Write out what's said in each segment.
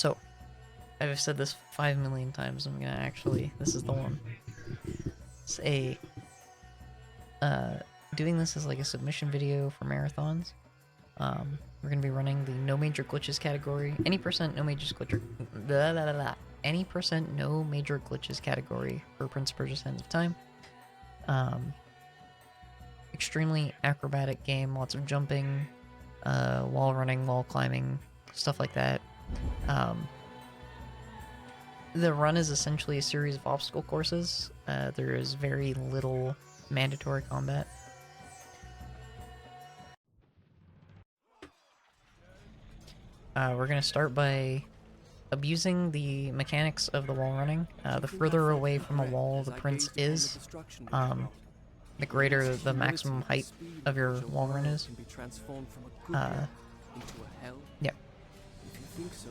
So, I've said this 5 million times. I'm gonna actually, this is the one. It's a, doing this as like a submission video for marathons. We're gonna be running the no major glitches category. Any percent no major glitches. Any percent no major glitches category for Prince of Persia: Sands of Time. Extremely acrobatic game. Lots of jumping, wall running, wall climbing, stuff like that. The run is essentially a series of obstacle courses. There is very little mandatory combat. We're going to start by abusing the mechanics of the wall running. The further away from a wall the prince is, the greater the maximum height of your wall run is. Yeah.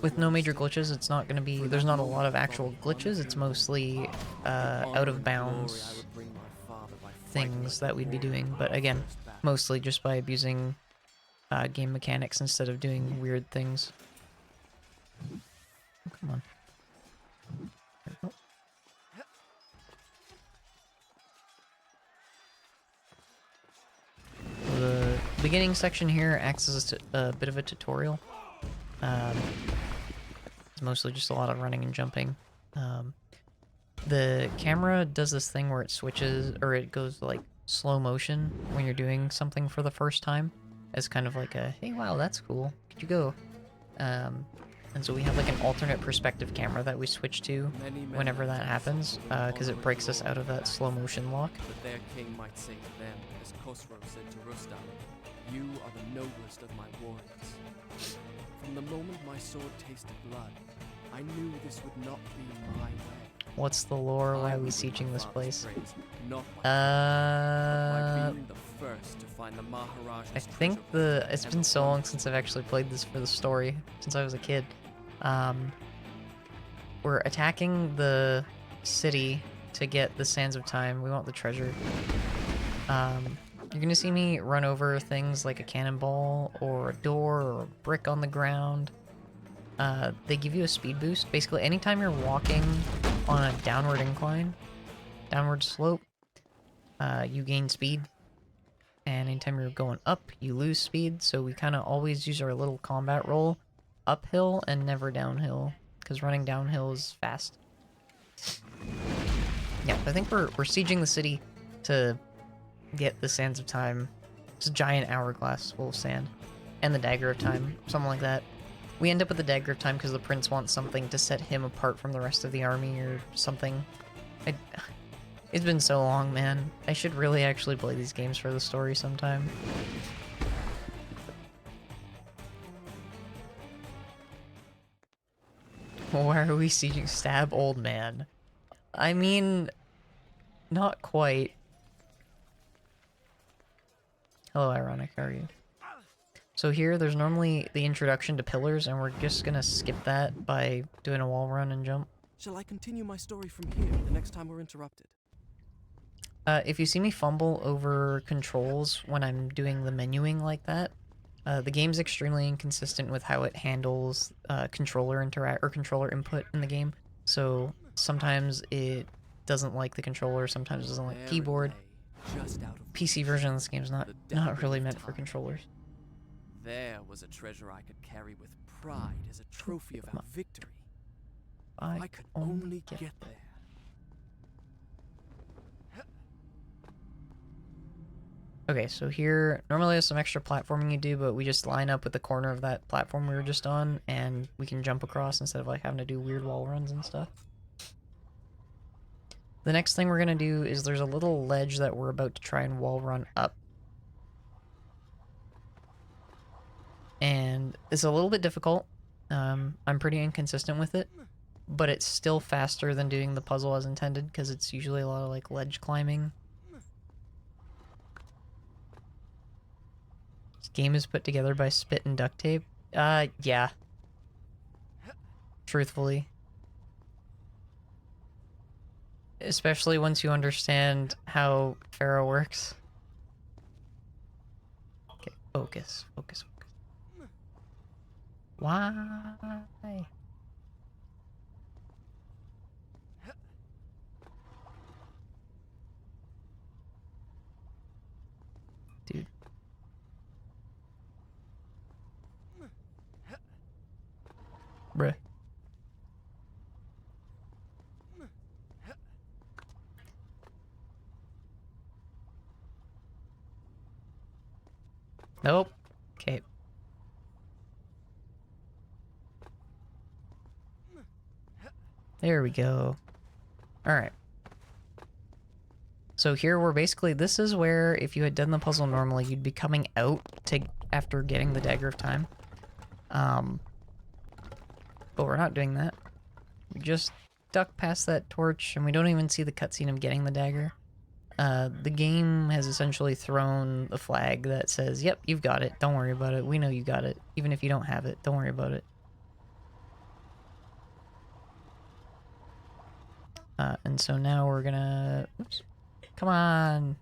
With no major glitches, it's not going to be... There's not a lot of actual glitches, it's mostly out-of-bounds things that we'd be doing, but again, mostly just by abusing game mechanics instead of doing weird things. Oh, come on. Oh. The beginning section here acts as a bit of a tutorial. It's mostly just a lot of running and jumping. The camera does this thing where it switches, or it goes like slow motion when you're doing something for the first time, as kind of like a, hey, wow, that's cool. Could you go? And so we have like an alternate perspective camera that we switch to whenever that happens, because it breaks us out of that slow motion lock. But their king might say to them, as Khosrow said to Rustam, "You are the noblest of my warriors." From the moment my sword tasted blood, I knew this would not be my way. What's the lore? Why are we sieging this place? I think it's been so long since I've actually played this for the story, since I was a kid. We're attacking the city to get the Sands of Time. We want the treasure. You're gonna see me run over things like a cannonball or a door or a brick on the ground. They give you a speed boost. Basically, anytime you're walking on a downward incline, downward slope, you gain speed. And anytime you're going up, you lose speed. So we kind of always use our little combat roll uphill and never downhill, because running downhill is fast. Yeah, I think we're sieging the city to get the Sands of Time. It's a giant hourglass full of sand. And the Dagger of Time, something like that. We end up with the Dagger of Time because the prince wants something to set him apart from the rest of the army or something. It's been so long, man. I should really actually play these games for the story sometime. Why are we sieging Stab Old Man? I mean, not quite. Hello, Ironic, how are you? So here, there's normally the introduction to pillars, and we're just gonna skip that by doing a wall run and jump. Shall I continue my story from here the next time we're interrupted? If you see me fumble over controls when I'm doing the menuing like that, the game's extremely inconsistent with how it handles controller input in the game. So sometimes it doesn't like the controller, sometimes it doesn't like the keyboard. PC version of this game's not really meant for controllers. There was a treasure I could carry with pride as a trophy of our victory. If I could only get there. Okay, so here, normally there's some extra platforming you do, but we just line up with the corner of that platform we were just on, and we can jump across instead of like having to do weird wall runs and stuff. The next thing we're gonna do is there's a little ledge that we're about to try and wall run up. And it's a little bit difficult. I'm pretty inconsistent with it, but it's still faster than doing the puzzle as intended, because it's usually a lot of like ledge climbing. This game is put together by spit and duct tape. Yeah. Truthfully. Especially once you understand how Pharaoh works. Okay, focus, focus, focus. Why? Bruh. Nope. Okay. There we go. Alright. So here we're basically, this is where if you had done the puzzle normally, you'd be coming out to after getting the Dagger of Time. But we're not doing that. We just duck past that torch and we don't even see the cutscene of getting the dagger. The game has essentially thrown the flag that says, yep, you've got it. Don't worry about it. We know you got it. Even if you don't have it, don't worry about it. And so now we're gonna... Oops. Come on!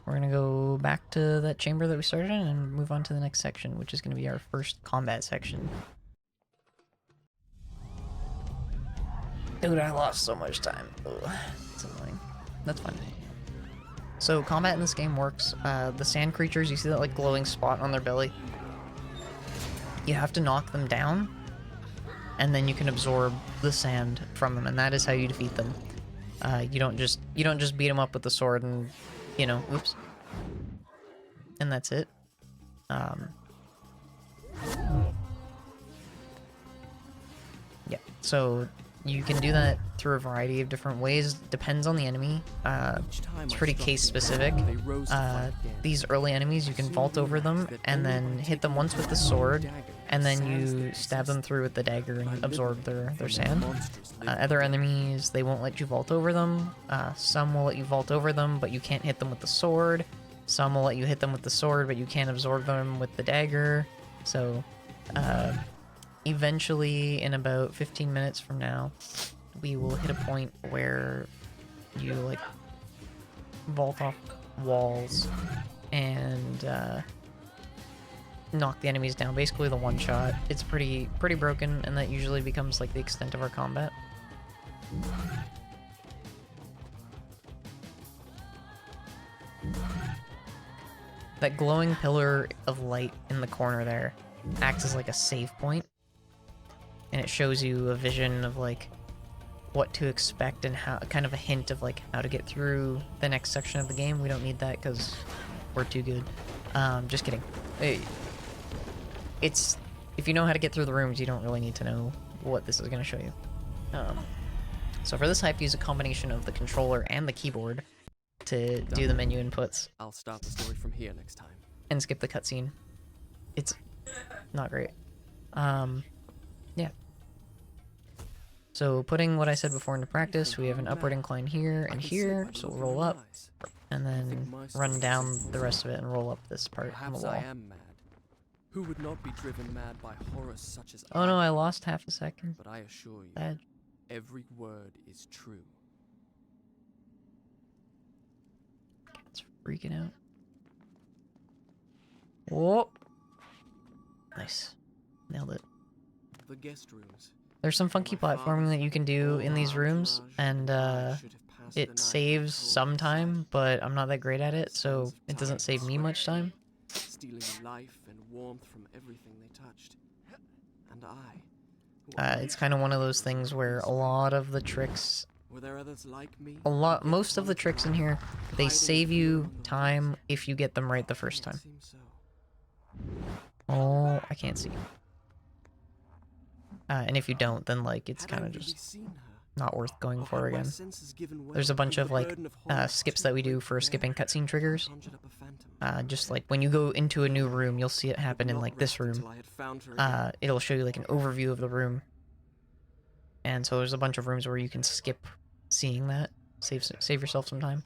We're gonna go back to that chamber that we started in and move on to the next section, which is gonna be our first combat section. Dude, I lost so much time. Ugh, it's annoying. That's fine. So combat in this game works. The sand creatures, you see that like glowing spot on their belly? You have to knock them down, and then you can absorb the sand from them, and that is how you defeat them. You don't just beat them up with the sword and, you know, oops. And that's it. Yeah, so you can do that through a variety of different ways. Depends on the enemy. It's pretty case specific. These early enemies, you can vault over them and then hit them once with the sword, and then you stab them through with the dagger and absorb their sand. Other enemies, they won't let you vault over them. Some will let you vault over them, but you can't hit them with the sword. Some will let you hit them with the sword, but you can't absorb them with the dagger. So, eventually, in about 15 minutes from now, we will hit a point where you, like, vault off walls and, knock the enemies down. Basically the one shot. It's pretty broken, and that usually becomes, like, the extent of our combat. That glowing pillar of light in the corner there acts as like a save point, and it shows you a vision of like what to expect and how, kind of a hint of like how to get through the next section of the game. We don't need that because we're too good. Just kidding. It's, if you know how to get through the rooms, you don't really need to know what this is going to show you. So for this hype, use a combination of the controller and the keyboard to do the menu inputs. I'll start the story from here next time. And skip the cutscene. It's not great. Yeah. So putting what I said before into practice, we have an upward incline here and here, so we'll roll up, and then run down the rest of it and roll up this part on the Perhaps wall. I am mad. Who would not be driven mad by horrors such as Oh no, I lost half a second. But I assure you, Bad. every word is true. Cat's freaking out. Whoa! Nice. Nailed it. The guest rooms. There's some funky platforming that you can do in these rooms, and it saves some time, but I'm not that great at it, so it doesn't save me much time. Stealing life and warmth from everything they touched. And I. It's kind of one of those things where a lot of the tricks, Were there others like me? most of the tricks in here, they save you time if you get them right the first time. Oh, I can't see. And if you don't, then like it's kind of just not worth going for again. There's a bunch of like skips that we do for skipping cutscene triggers. Just like when you go into a new room, you'll see it happen in like this room. It'll show you like an overview of the room. And so there's a bunch of rooms where you can skip seeing that. Save yourself some time.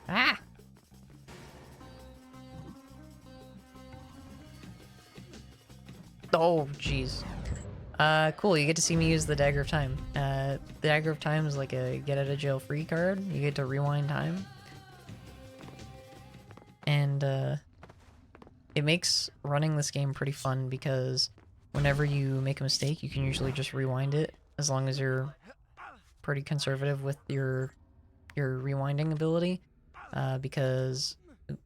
Ah! Oh, jeez. Cool, you get to see me use the Dagger of Time. The Dagger of Time is like a get-out-of-jail-free card. You get to rewind time. And, it makes running this game pretty fun because whenever you make a mistake, you can usually just rewind it, as long as you're pretty conservative with your rewinding ability, because... Oop,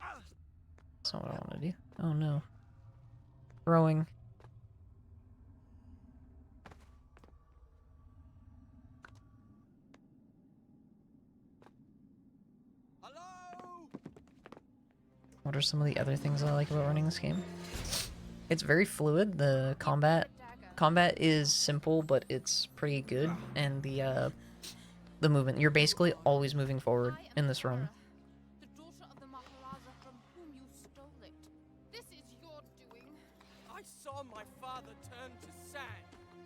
that's not what I want to do. Oh no. Throwing. Hello? What are some of the other things I like about running this game? It's very fluid. The combat is simple, but it's pretty good, and the movement, you're basically always moving forward in this run. The daughter of the Maharaja from whom you stole it. This is your doing. I saw my father turn to sand.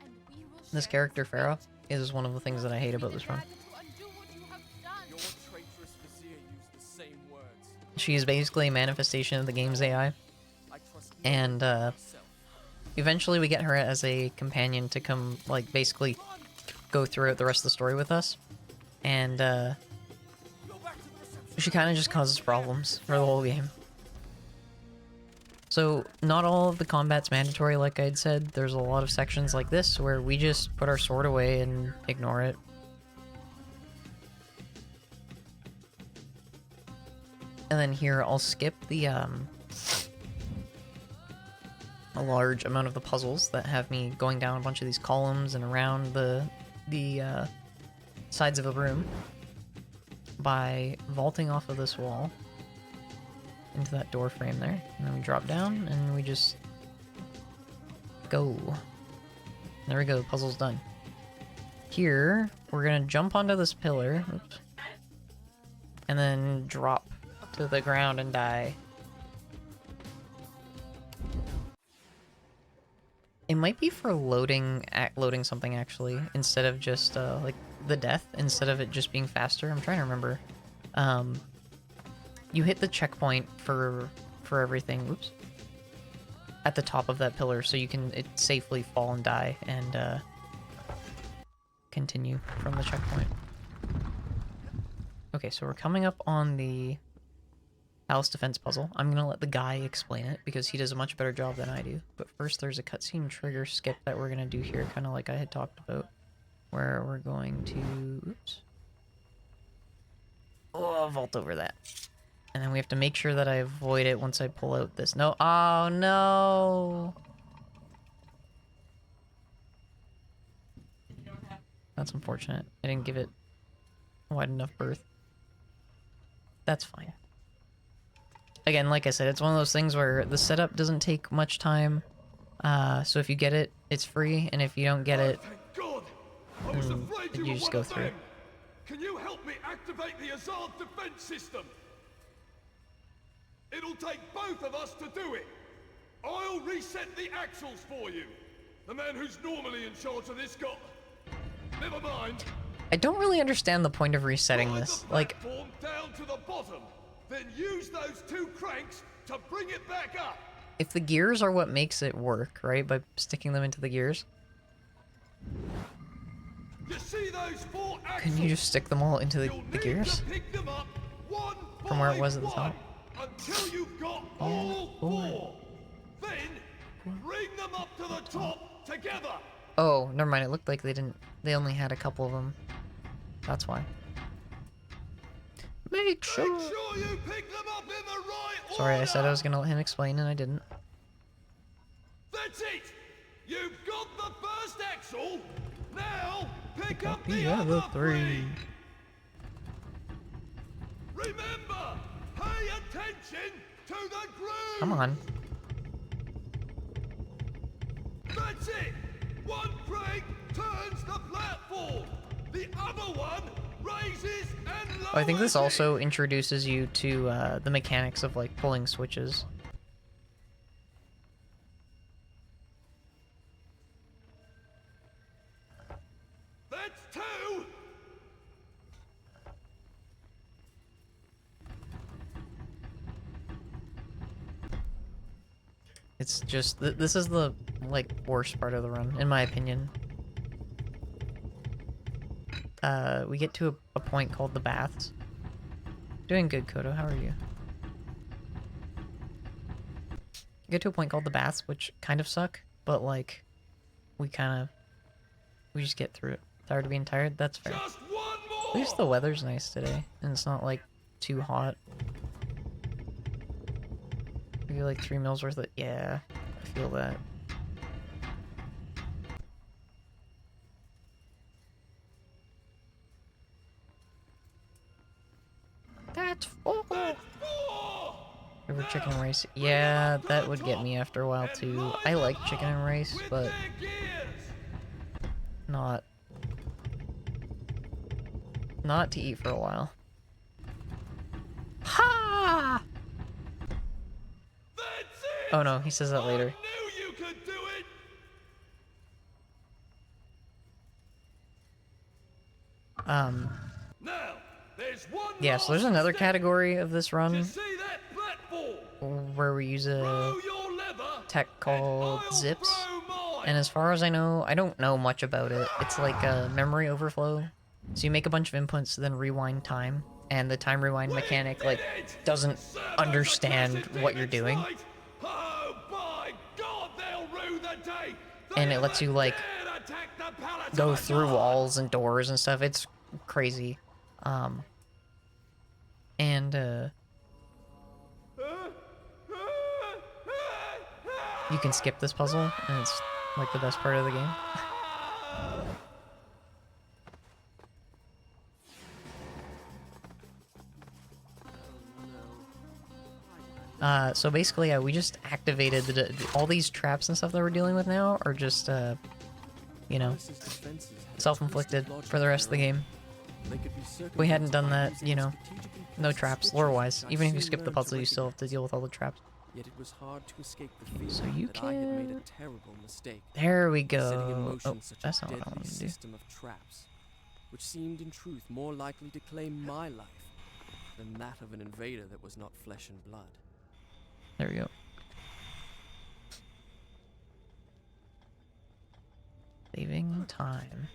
And we will This share character, its Farah, fate. is one of the things that I hate about this run. To undo what you have done. Your traitorous vizier used the same words. She is basically a manifestation of the game's AI, I trust no and one but myself. eventually we get her as a companion to come, like, basically go throughout the rest of the story with us, and Go back to the reception. she kind of just causes problems for the whole game. So, not all of the combat's mandatory, like I'd said. There's a lot of sections like this where we just put our sword away and ignore it. And then here, I'll skip the, a large amount of the puzzles that have me going down a bunch of these columns and around the sides of a room by vaulting off of this wall into that door frame there. And then we drop down and we just go. There we go, puzzle's done. Here, we're gonna jump onto this pillar, oops, and then drop to the ground and die. It might be for loading something, actually, instead of just like the death, instead of it just being faster. I'm trying to remember. You hit the checkpoint for everything, oops, at the top of that pillar, so you can safely fall and die and continue from the checkpoint. Okay, so we're coming up on the Palace Defense puzzle. I'm gonna let the guy explain it because he does a much better job than I do. But first, there's a cutscene trigger skip that we're gonna do here, kind of like I had talked about, where we're going to, oops, oh, vault over that, and then we have to make sure that I avoid it once I pull out this. No, oh no! That's unfortunate. I didn't give it a wide enough berth. That's fine. Again, like I said, it's one of those things where the setup doesn't take much time. So if you get it, it's free, and if you don't get it, Thank God! I was afraid you you were just one go of through. them. Can you help me activate the Azad defense system? It'll take both of us to do it. I'll reset the axles for you. The man who's normally in charge of this got... Never mind. I don't really understand the point of resetting Ride this. the Like, platform down to the bottom. Then use those two cranks to bring it back up. if the gears are what makes it work, right, by sticking them into the gears, You see those four axles? can you just stick them all into the You'll need gears? to pick them up one From where it by was at the one top. until you've got All all four. four. Then bring them up to the top together. Oh, never mind. It looked like they only had a couple of them. That's why. Make sure. Make sure you pick them up in the right order. Sorry, I said I was gonna let him explain, and I didn't. That's it. You've got the first axle. Now pick up the the other other three. Remember, pay attention to the groove. Come on. That's it. One crank turns the platform. The other one raises and lowers Oh, I think this it. also introduces you to the mechanics of, like, pulling switches. That's two. It's just, this is the, like, worst part of the run, in my opinion. We get to a point called the baths. Doing good, Kodo, how are you? We get to a point called the baths, which kind of suck, but, like, we just get through it. Tired of being tired? That's fair. Just one more. At least the weather's nice today, and it's not like too hot. Maybe like 3 meals worth of, yeah, I feel that. That's 4! Over chicken and rice. Yeah, that would get me after a while too. I like chicken and rice, but not to eat for a while. Ha! Oh no, he says that later. Knew you could do it. Now, there's one Yeah, so there's another category of this You run see that platform? where we use a Throw your lever, tech called I'll zips. throw mine. And as far as I know, I don't know much about it. It's like a memory overflow. So you make a bunch of inputs, then rewind time. And the time rewind mechanic, like, doesn't understand what you're doing. Oh, by God, they'll rue the day And it lets you, like, dared attack the palace go of through God. walls and doors and stuff. It's crazy. You can skip this puzzle, and it's, like, the best part of the game. So basically, yeah, we just activated all these traps and stuff that we're dealing with now are just, you know, Palace's defenses had self-inflicted twisted for the rest of the logic game. They could be circumvented We hadn't done by that, using you know, strategically no placed traps, switches, lore-wise. which I Even if you soon skip the learned puzzle, to you still have to recognize. deal with all the traps. Yet it was hard to escape the feeling So you that I had made can- a terrible mistake. There we Setting in go. motion Oh, such that's a not what I deadly wanted to do. system of traps, which seemed in truth more likely to claim my life than that of an invader that was not flesh and blood. There we go. Saving time.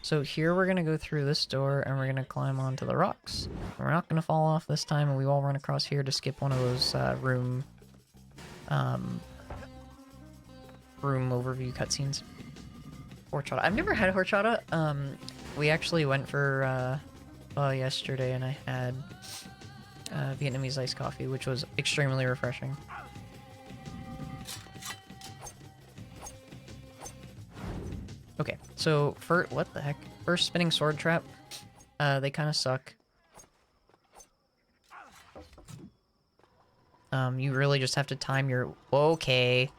So here we're gonna go through this door and we're gonna climb onto the rocks. We're not gonna fall off this time, and we all run across here to skip one of those room overview cutscenes. Horchata. I've never had horchata. We actually went for yesterday, and I had Vietnamese iced coffee, which was extremely refreshing. Okay, so what the heck? First spinning sword trap. They kind of suck. You really just have to time your... Okay.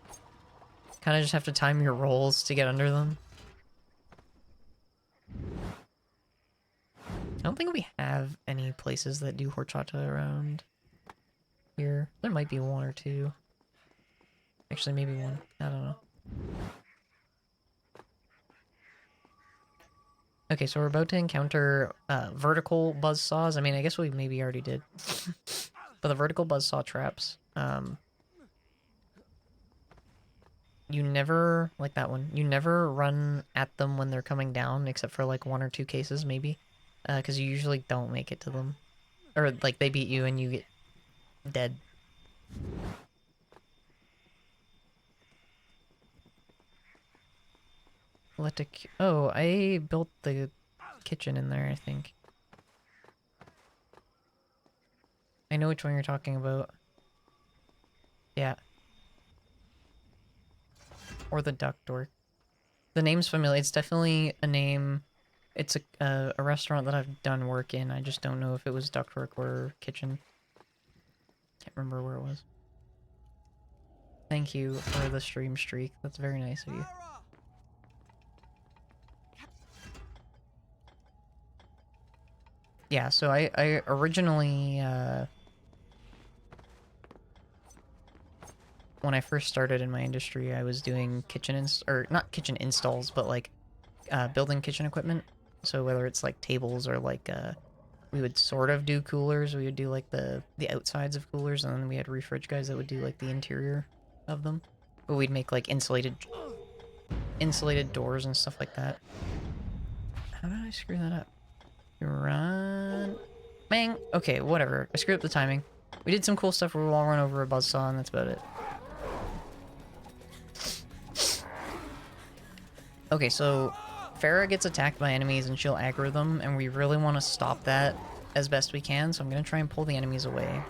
Kind of just have to time your rolls to get under them. I don't think we have any places that do horchata around here. There might be one or two. Actually, maybe one. I don't know. Okay, so we're about to encounter vertical buzzsaws. I mean, I guess we maybe already did. But the vertical buzzsaw traps, you never, like that one, you never run at them when they're coming down, except for like 1 or 2 cases, maybe. Because you usually don't make it to them. Or, like, they beat you and you get dead. Oh, I built the kitchen in there, I think. I know which one you're talking about. Yeah. Or the duck door. The name's familiar. It's definitely a name. It's a restaurant that I've done work in. I just don't know if it was ductwork or kitchen. Can't remember where it was. Thank you for the stream streak. That's very nice of you. Yeah, so I originally, when I first started in my industry, I was doing not kitchen installs, but like, building kitchen equipment. So whether it's like tables or like, we would sort of do coolers, we would do like the outsides of coolers, and then we had refridge guys that would do like the interior of them. But we'd make like insulated doors and stuff like that. How did I screw that up? Run. Bang. Okay, whatever. I screwed up the timing. We did some cool stuff where we all run over a buzzsaw, and that's about it. Okay, so Farah gets attacked by enemies and she'll aggro them, and we really want to stop that as best we can, so I'm going to try and pull the enemies away.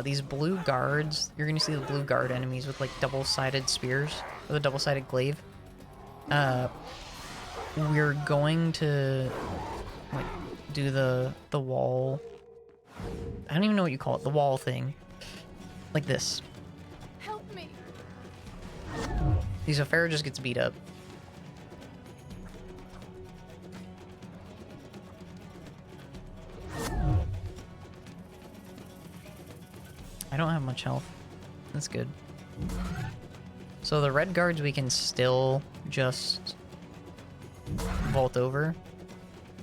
These blue guards, you're going to see the blue guard enemies with like double-sided spears, with a double-sided glaive. We're going to like do the wall. I don't even know what you call it, the wall thing. Like this. Help me. So Farah just gets beat up. I don't have much health. That's good. So the red guards we can still just vault over.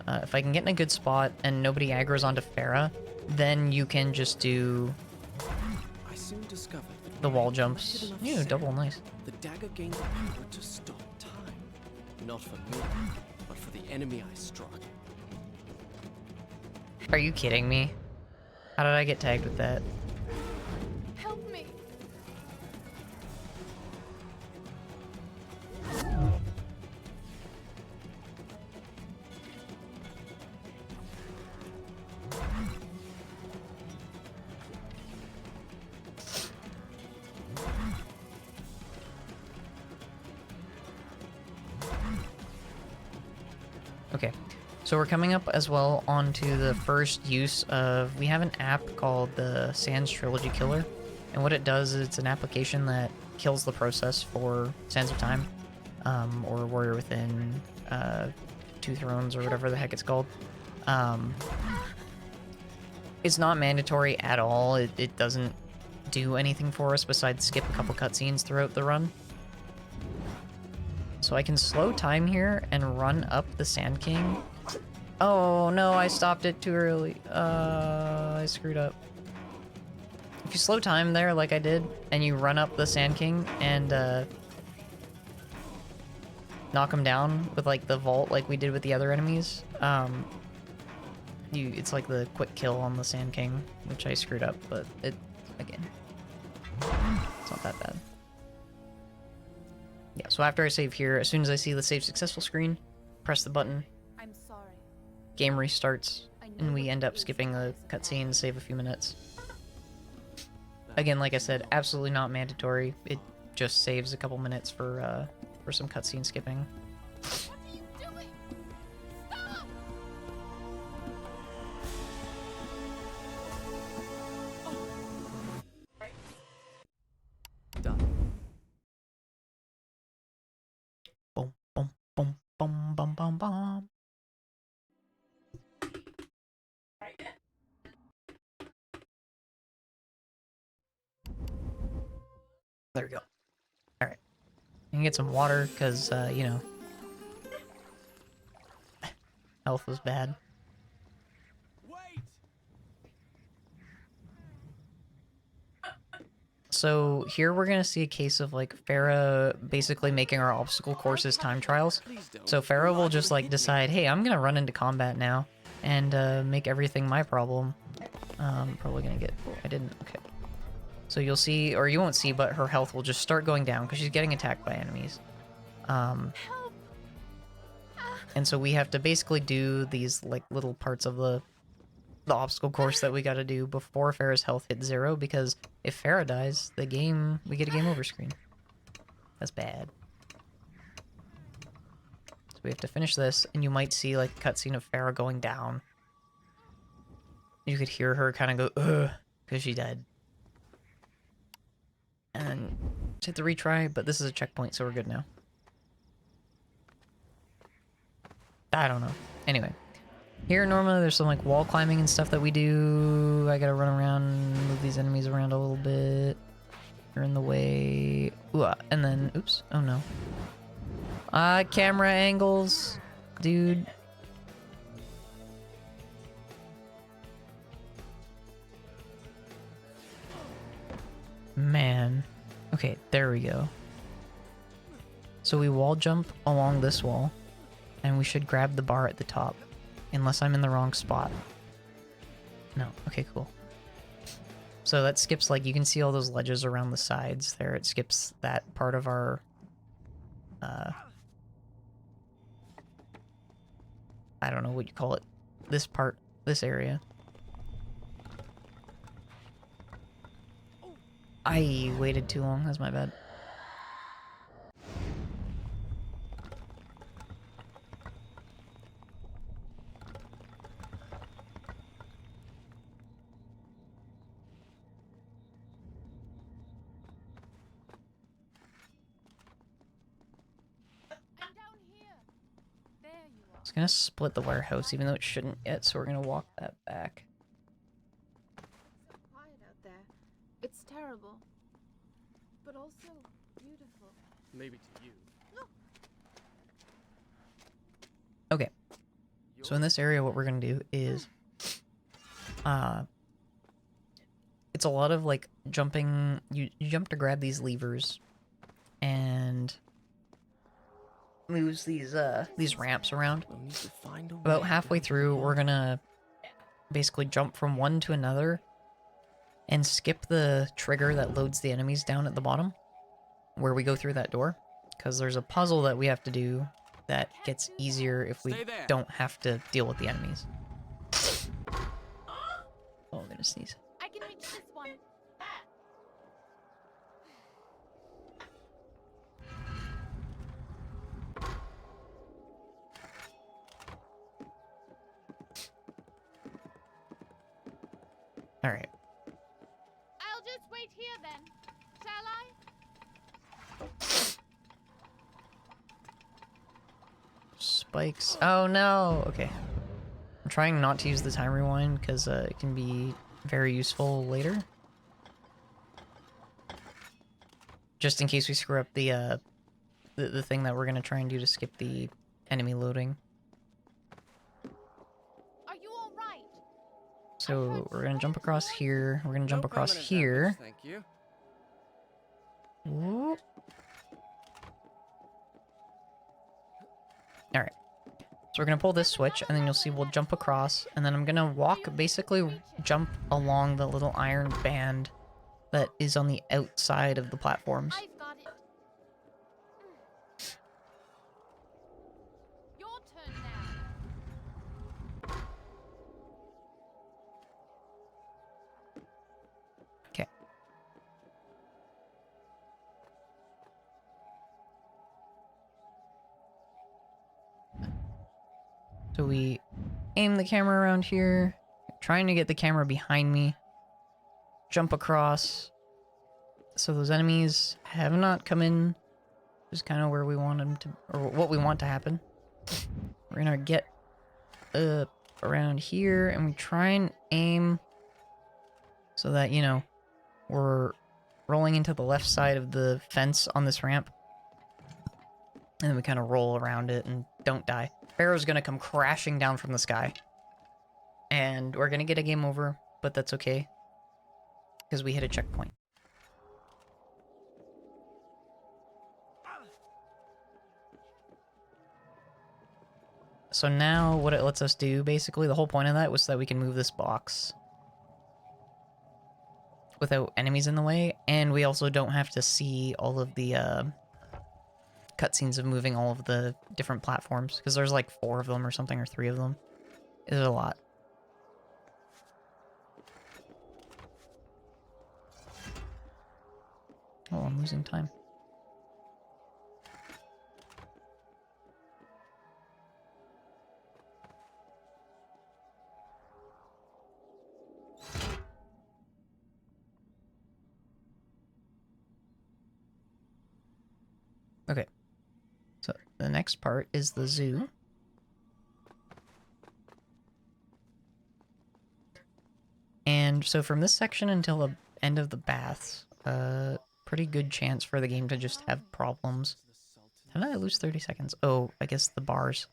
If I can get in a good spot and nobody aggro's onto Farah, then you can just do I soon discovered that the when wall I jumps. collected enough Ew, sand, double, nice. The dagger gained the power to stop time. Not for me, but for the enemy I struck. Are you kidding me? How did I get tagged with that? Help me. Okay, so we're coming up as well onto the first use of... We have an app called the Sands Trilogy Killer, and what it does is it's an application that kills the process for Sands of Time, or Warrior Within, Two Thrones, or whatever the heck it's called. It's not mandatory at all. It doesn't do anything for us besides skip a couple cutscenes throughout the run. So I can slow time here and run up the Sand King. Oh no, I stopped it too early. I screwed up. If you slow time there like I did, and you run up the Sand King and knock him down with like the vault like we did with the other enemies, it's like the quick kill on the Sand King, which I screwed up, but again, it's not that bad. Yeah, so after I save here, as soon as I see the save successful screen, press the button, I'm sorry. game restarts, I know and we what end to up do skipping the for cutscene, save a few minutes. Again, like I said, absolutely not mandatory. It just saves a couple minutes for some cutscene skipping. What are you doing? Stop! Done. Boom, boom, boom, boom, boom, boom, boom. There we go. Alright. I can get some water, because, you know, health was bad. Wait! So here we're gonna see a case of like Farah basically making our obstacle courses time trials. Please don't. So Farah will You're just liable to like hit me. decide, hey, I'm gonna run into combat now and make everything my problem. Probably gonna get... Oh, I didn't. Okay. So you'll see, or you won't see, but her health will just start going down because she's getting attacked by enemies. Help! And so we have to basically do these like little parts of the obstacle course that we got to do before Farah's health hits 0, because if Farah dies, we get a game over screen. That's bad. So we have to finish this, and you might see like a cutscene of Farah going down. You could hear her kind of go, ugh, because she died. And then hit the retry, but this is a checkpoint, so we're good now. I don't know. Anyway. Here, normally, there's some, like, wall climbing and stuff that we do. I gotta run around, move these enemies around a little bit. They're in the way. Ooh, and then, oops. Oh, no. Camera angles. Dude. Man. Okay, there we go. So we wall jump along this wall, and we should grab the bar at the top. Unless I'm in the wrong spot. No. Okay, cool. So that skips, like, you can see all those ledges around the sides there. It skips that part of our don't know what you call it. This part, this area. I waited too long. That's my bad. I'm down here. There you are. It's gonna split the warehouse, even though it shouldn't yet, so we're gonna walk that back. So quiet out there. It's terrible. But also beautiful. Maybe to you. Okay. So in this area, what we're gonna do is, it's a lot of like jumping. You jump to grab these levers, and moves these ramps around. We'll need to find a way About halfway down to the through, we're bottom. gonna basically jump from one to another, and skip the trigger that loads the enemies down at the bottom, where we go through that door, because there's a puzzle that we have to do that gets easier if we Stay there. don't have to deal with the enemies. Oh, I'm gonna sneeze. I can reach this one. All right. I'll just wait here then. Shall I? Spikes. Oh no. Okay. I'm trying not to use the time rewind because it can be very useful later. Just in case we screw up the thing that we're gonna try and do to skip the enemy loading. Are you all right? So we're gonna jump across here. We're gonna jump No across permanent here. damage, thank you. Whoop. All right. So we're gonna pull this switch, and then you'll see we'll jump across, and then I'm gonna walk, basically jump along the little iron band that is on the outside of the platforms. I've got it. Your turn now. Okay. So we aim the camera around here, trying to get the camera behind me, jump across. So those enemies have not come in, which is kind of where we want them to, or what we want to happen. We're gonna get up around here, and we try and aim so that, you know, we're rolling into the left side of the fence on this ramp. And then we kind of roll around it and don't die. Pharaoh's gonna come crashing down from the sky. And we're gonna get a game over, but that's okay. Because we hit a checkpoint. So now what it lets us do, basically, the whole point of that was that we can move this box without enemies in the way, and we also don't have to see all of the cutscenes of moving all of the different platforms, because there's like 4 of them or something, or 3 of them. There's a lot. Oh, I'm losing time. Okay. So the next part is the zoo. And so from this section until the end of the baths, pretty good chance for the game to just have problems. How did I lose 30 seconds? Oh, I guess the bars.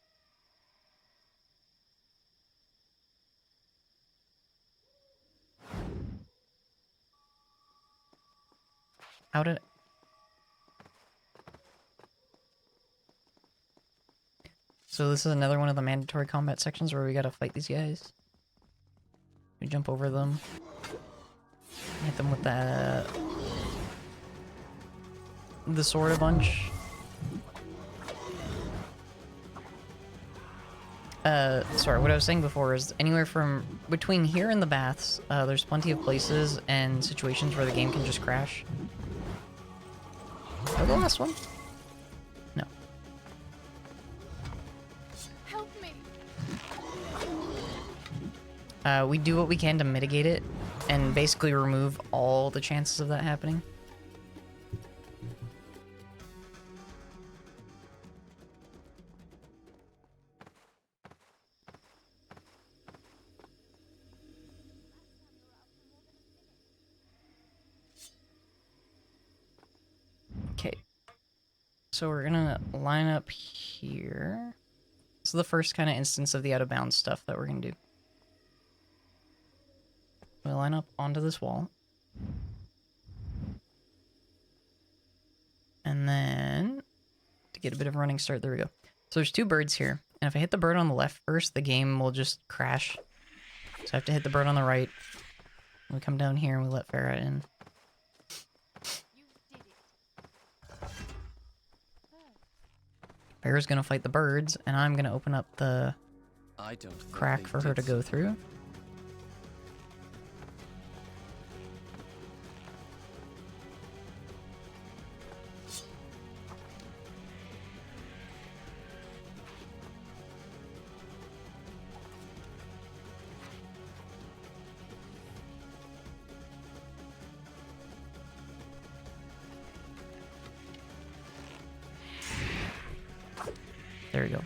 How did... So this is another one of the mandatory combat sections where we gotta fight these guys. We jump over them. Hit them with the sword a bunch. Sorry, what I was saying before is anywhere from between here and the baths, there's plenty of places and situations where the game can just crash. Oh, the last one? No. Help me. We do what we can to mitigate it and basically remove all the chances of that happening. Okay. So we're gonna line up here. This is the first kind of instance of the out of bounds stuff that we're gonna do. We line up onto this wall. And then, to get a bit of a running start, there we go. So there's two birds here. And if I hit the bird on the left first, the game will just crash. So I have to hit the bird on the right. We come down here and we let Farah in. You did it. Farah's gonna fight the birds, and I'm gonna open up the I don't think crack they for her to did go so. through. There we go.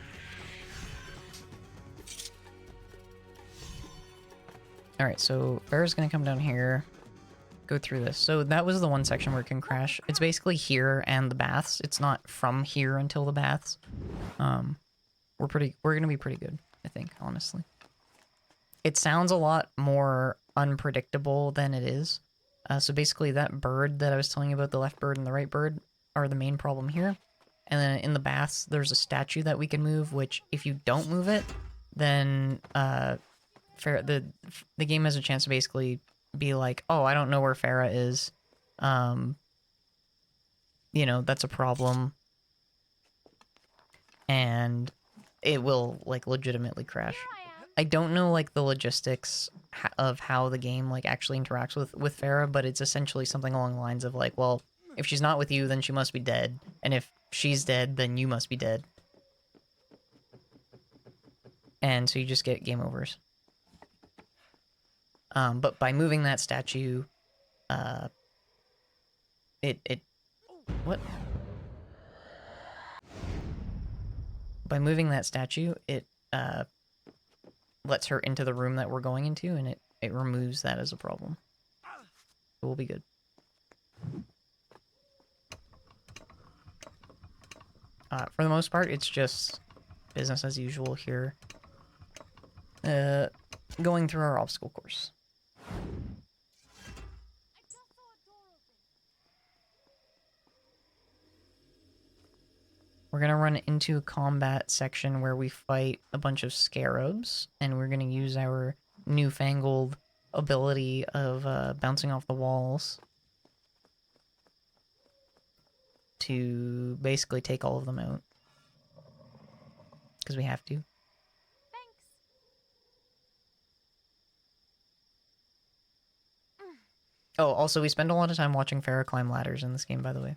Alright, so Farah's gonna come down here, go through this. So that was the one section where it can crash. It's basically here and the baths. It's not from here until the baths. We're gonna be pretty good, I think, honestly. It sounds a lot more unpredictable than it is. So basically that bird that I was telling you about, the left bird and the right bird, are the main problem here. And then in the baths, there's a statue that we can move, which if you don't move it, then the game has a chance to basically be like, oh, I don't know where Farah is. You know, that's a problem. And it will, like, legitimately crash. I don't know, like, the logistics of how the game, like, actually interacts with Farah, but it's essentially something along the lines of, like, well, if she's not with you, then she must be dead. And if she's dead, then you must be dead. And so you just get game overs. But by moving that statue, what? By moving that statue, it, lets her into the room that we're going into, and it removes that as a problem. So we'll be good. For the most part, it's just business as usual here. Going through our obstacle course. We're gonna run into a combat section where we fight a bunch of scarabs, and we're gonna use our newfangled ability of bouncing off the walls to basically take all of them out. Because we have to. Thanks. Oh, also, we spend a lot of time watching Farah climb ladders in this game, by the way.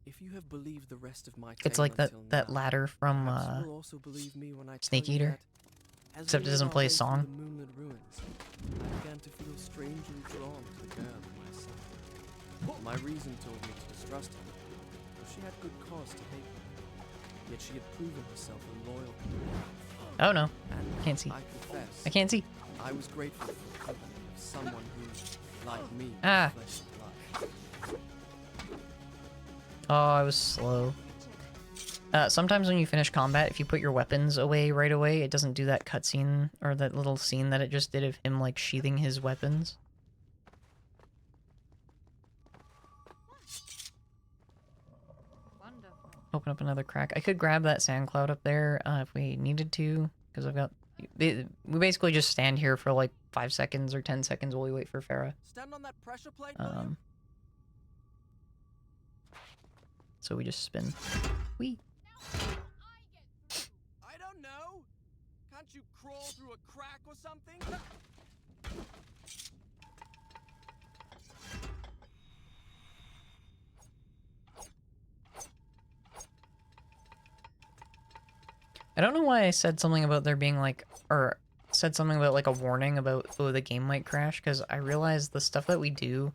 If you have believed the rest of my It's tale like that, until that now, ladder from, perhaps you will also believe me when I Snake tell you Eater. that, as Except we it doesn't made our play a way through song. the moonlit ruins, I began to feel strangely drawn to the girl at my side. My reason told me to distrust her, though she had good cause to hate me. Yet she had proven herself a loyal companion. Oh no, And can't see. I confess, I can't see. I was grateful for the company of someone who, like me, Ah. was flesh and blood. Oh, I was slow. Sometimes when you finish combat, if you put your weapons away right away, it doesn't do that cutscene or that little scene that it just did of him, like, sheathing his weapons. Wonderful. Open up another crack. I could grab that sand cloud up there if we needed to, because I've got... We basically just stand here for like 5 seconds or 10 seconds while we wait for Farah. Stand on that pressure plate, will you? So we just spin. Whee! Can't you crawl through a crack or something? I don't know why I said something about there being like, or said something about like a warning about, oh, the game might crash, because I realized the stuff that we do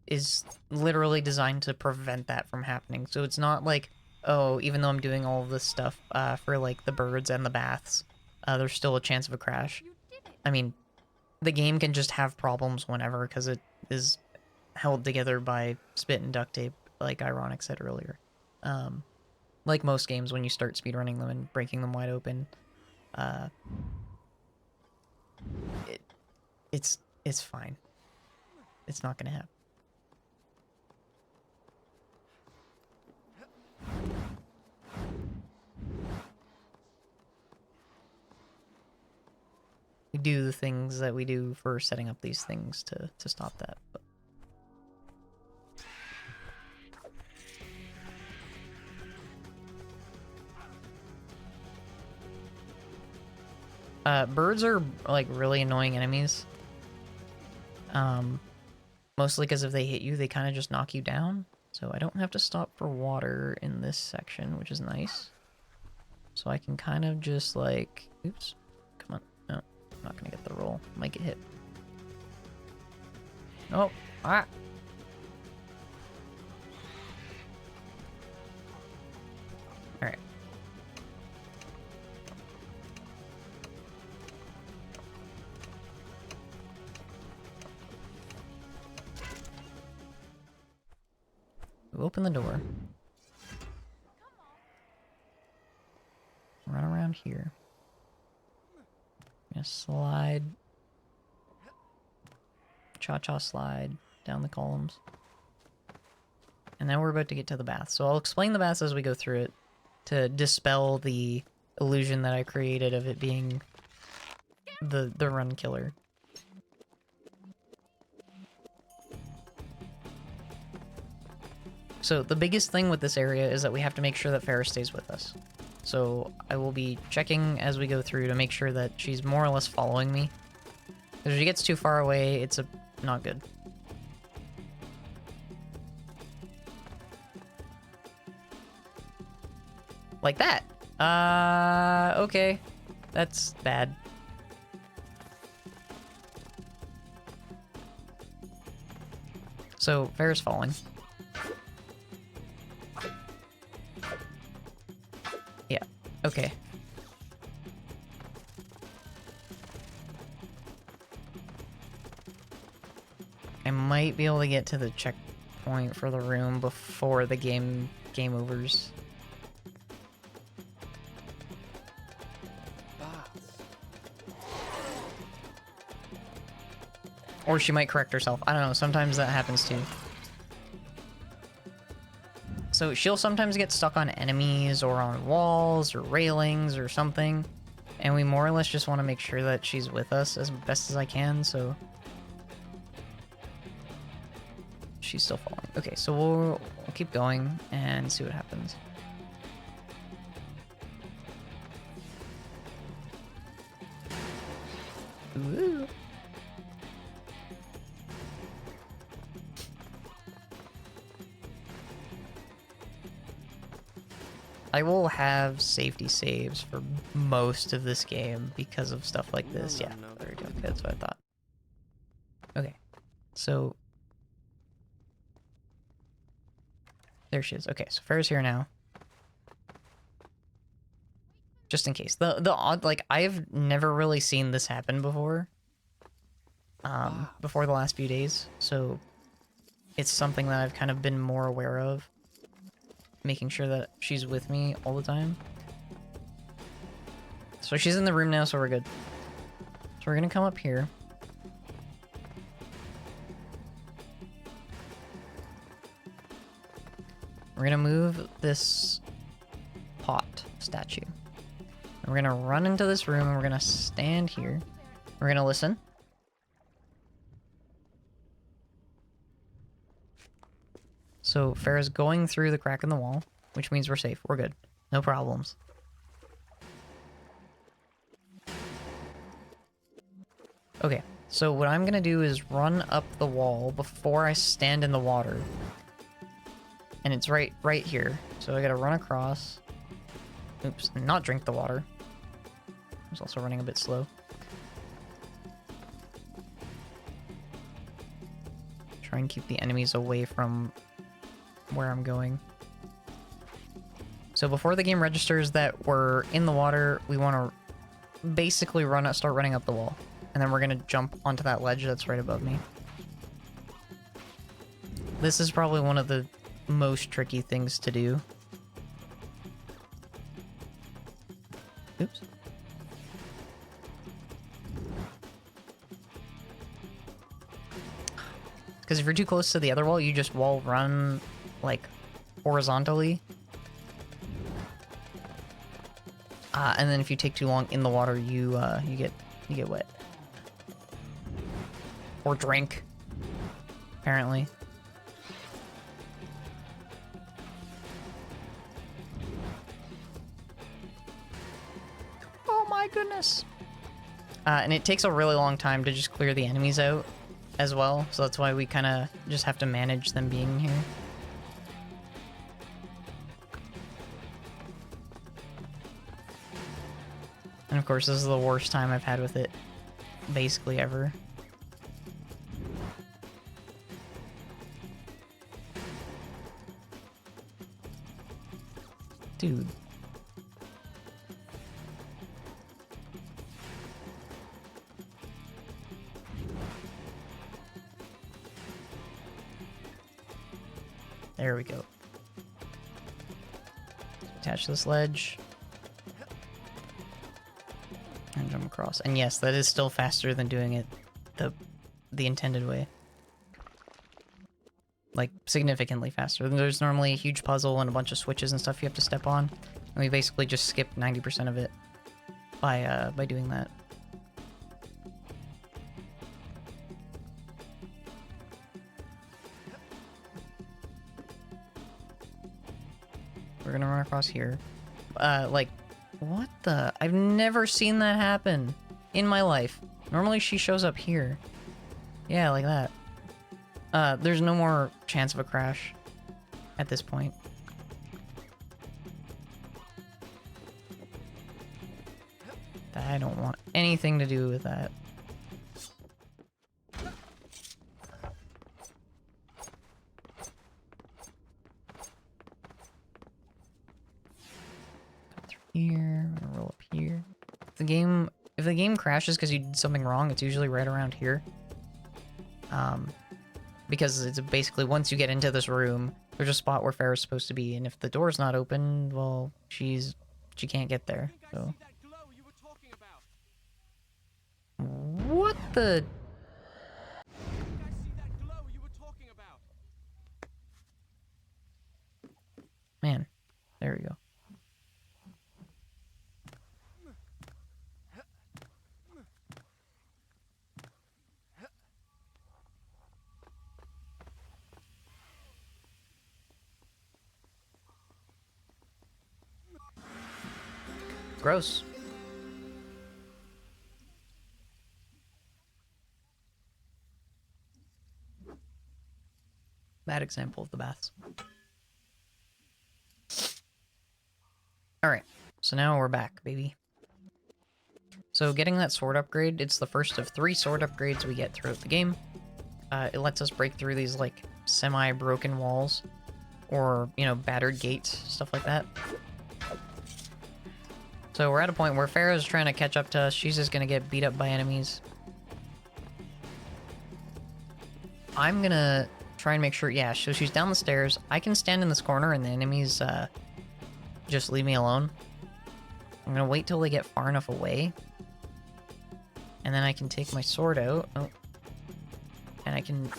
is literally designed to prevent that from happening. So it's not like, oh, even though I'm doing all of this stuff for like the birds and the baths, there's still a chance of a crash. You did it. I mean, the game can just have problems whenever, because it is held together by spit and duct tape, like Ironic said earlier. Like most games, when you start speedrunning them and breaking them wide open, it's fine. It's not gonna happen. We do the things that we do for setting up these things to stop that. But. Birds are like really annoying enemies. Mostly because if they hit you, they kind of just knock you down. So I don't have to stop for water in this section, which is nice. So I can kind of just like, oops, come on. No, I'm not gonna get the roll. Might get hit. Oh, ah. All right. Open the door. Run around here. Gonna slide. Cha-cha slide down the columns. And now we're about to get to the bath. So I'll explain the baths as we go through it to dispel the illusion that I created of it being the run killer. So the biggest thing with this area is that we have to make sure that Farrah stays with us. So I will be checking as we go through to make sure that she's more or less following me. If she gets too far away, it's not good. Like that. Okay. That's bad. So Farrah's falling. Yeah, okay. I might be able to get to the checkpoint for the room before the game overs. Or she might correct herself. I don't know, sometimes that happens too. So she'll sometimes get stuck on enemies or on walls or railings or something. And we more or less just want to make sure that she's with us as best as I can, so... She's still falling. Okay, so we'll keep going and see what happens. Ooh. I will have safety saves for most of this game because of stuff like this. Yeah, there we go. Okay, that's what I thought. Okay, so... There she is. Okay, so Farrah's here now. Just in case. The odd, like, I've never really seen this happen before. Before the last few days, so... It's something that I've kind of been more aware of. Making sure that she's with me all the time. So she's in the room now, so we're good. So we're gonna come up here. We're gonna move this pot statue. And we're gonna run into this room and we're gonna stand here. We're gonna listen. So Farrah's going through the crack in the wall, which means we're safe. We're good. No problems. Okay, so what I'm gonna do is run up the wall before I stand in the water. And it's right here. So I gotta run across. Oops, and not drink the water. I was also running a bit slow. Try and keep the enemies away from where I'm going. So before the game registers that we're in the water, we want to basically start running up the wall. And then we're going to jump onto that ledge that's right above me. This is probably one of the most tricky things to do. Oops. Because if you're too close to the other wall, you just wall run, like, horizontally. And then if you take too long in the water, you get wet. Or drink, apparently. Oh my goodness. And it takes a really long time to just clear the enemies out as well, so that's why we kind of just have to manage them being here. And of course, this is the worst time I've had with it, basically ever. Dude. There we go. Attach this ledge. And jump across. And yes, that is still faster than doing it the intended way. Like, significantly faster. There's normally a huge puzzle and a bunch of switches and stuff you have to step on. And we basically just skip 90% of it by doing that. We're gonna run across here. Like, what the? I've never seen that happen in my life. Normally she shows up here. Yeah, like that. There's no more chance of a crash at this point. I don't want anything to do with that. Here, I'm gonna roll up here. If the game crashes because you did something wrong, it's usually right around here. Because it's basically once you get into this room, there's a spot where Farrah's supposed to be, and if the door's not open, well, she can't get there. So. What the? Man, there we go. Gross. Bad example of the baths. Alright, so now we're back, baby. So getting that sword upgrade, it's the first of 3 sword upgrades we get throughout the game. It lets us break through these, like, semi-broken walls. Or, you know, battered gates, stuff like that. So we're at a point where Farrah's trying to catch up to us. She's just gonna get beat up by enemies. I'm gonna try and make sure... Yeah, so she's down the stairs. I can stand in this corner and the enemies just leave me alone. I'm gonna wait till they get far enough away. And then I can take my sword out. Oh. And I can...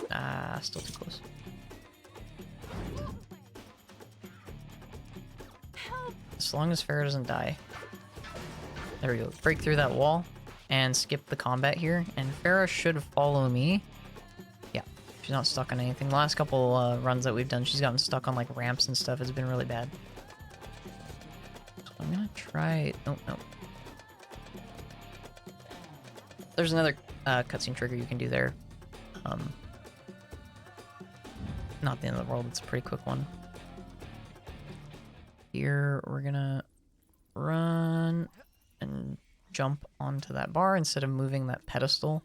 still too close. As long as Farrah doesn't die. There we go. Break through that wall and skip the combat here. And Farrah should follow me. Yeah, she's not stuck on anything. The last couple runs that we've done, she's gotten stuck on like ramps and stuff. It's been really bad. So I'm gonna try... Oh, no. There's another cutscene trigger you can do there. Not the end of the world, it's a pretty quick one. Here, we're gonna run and jump onto that bar instead of moving that pedestal.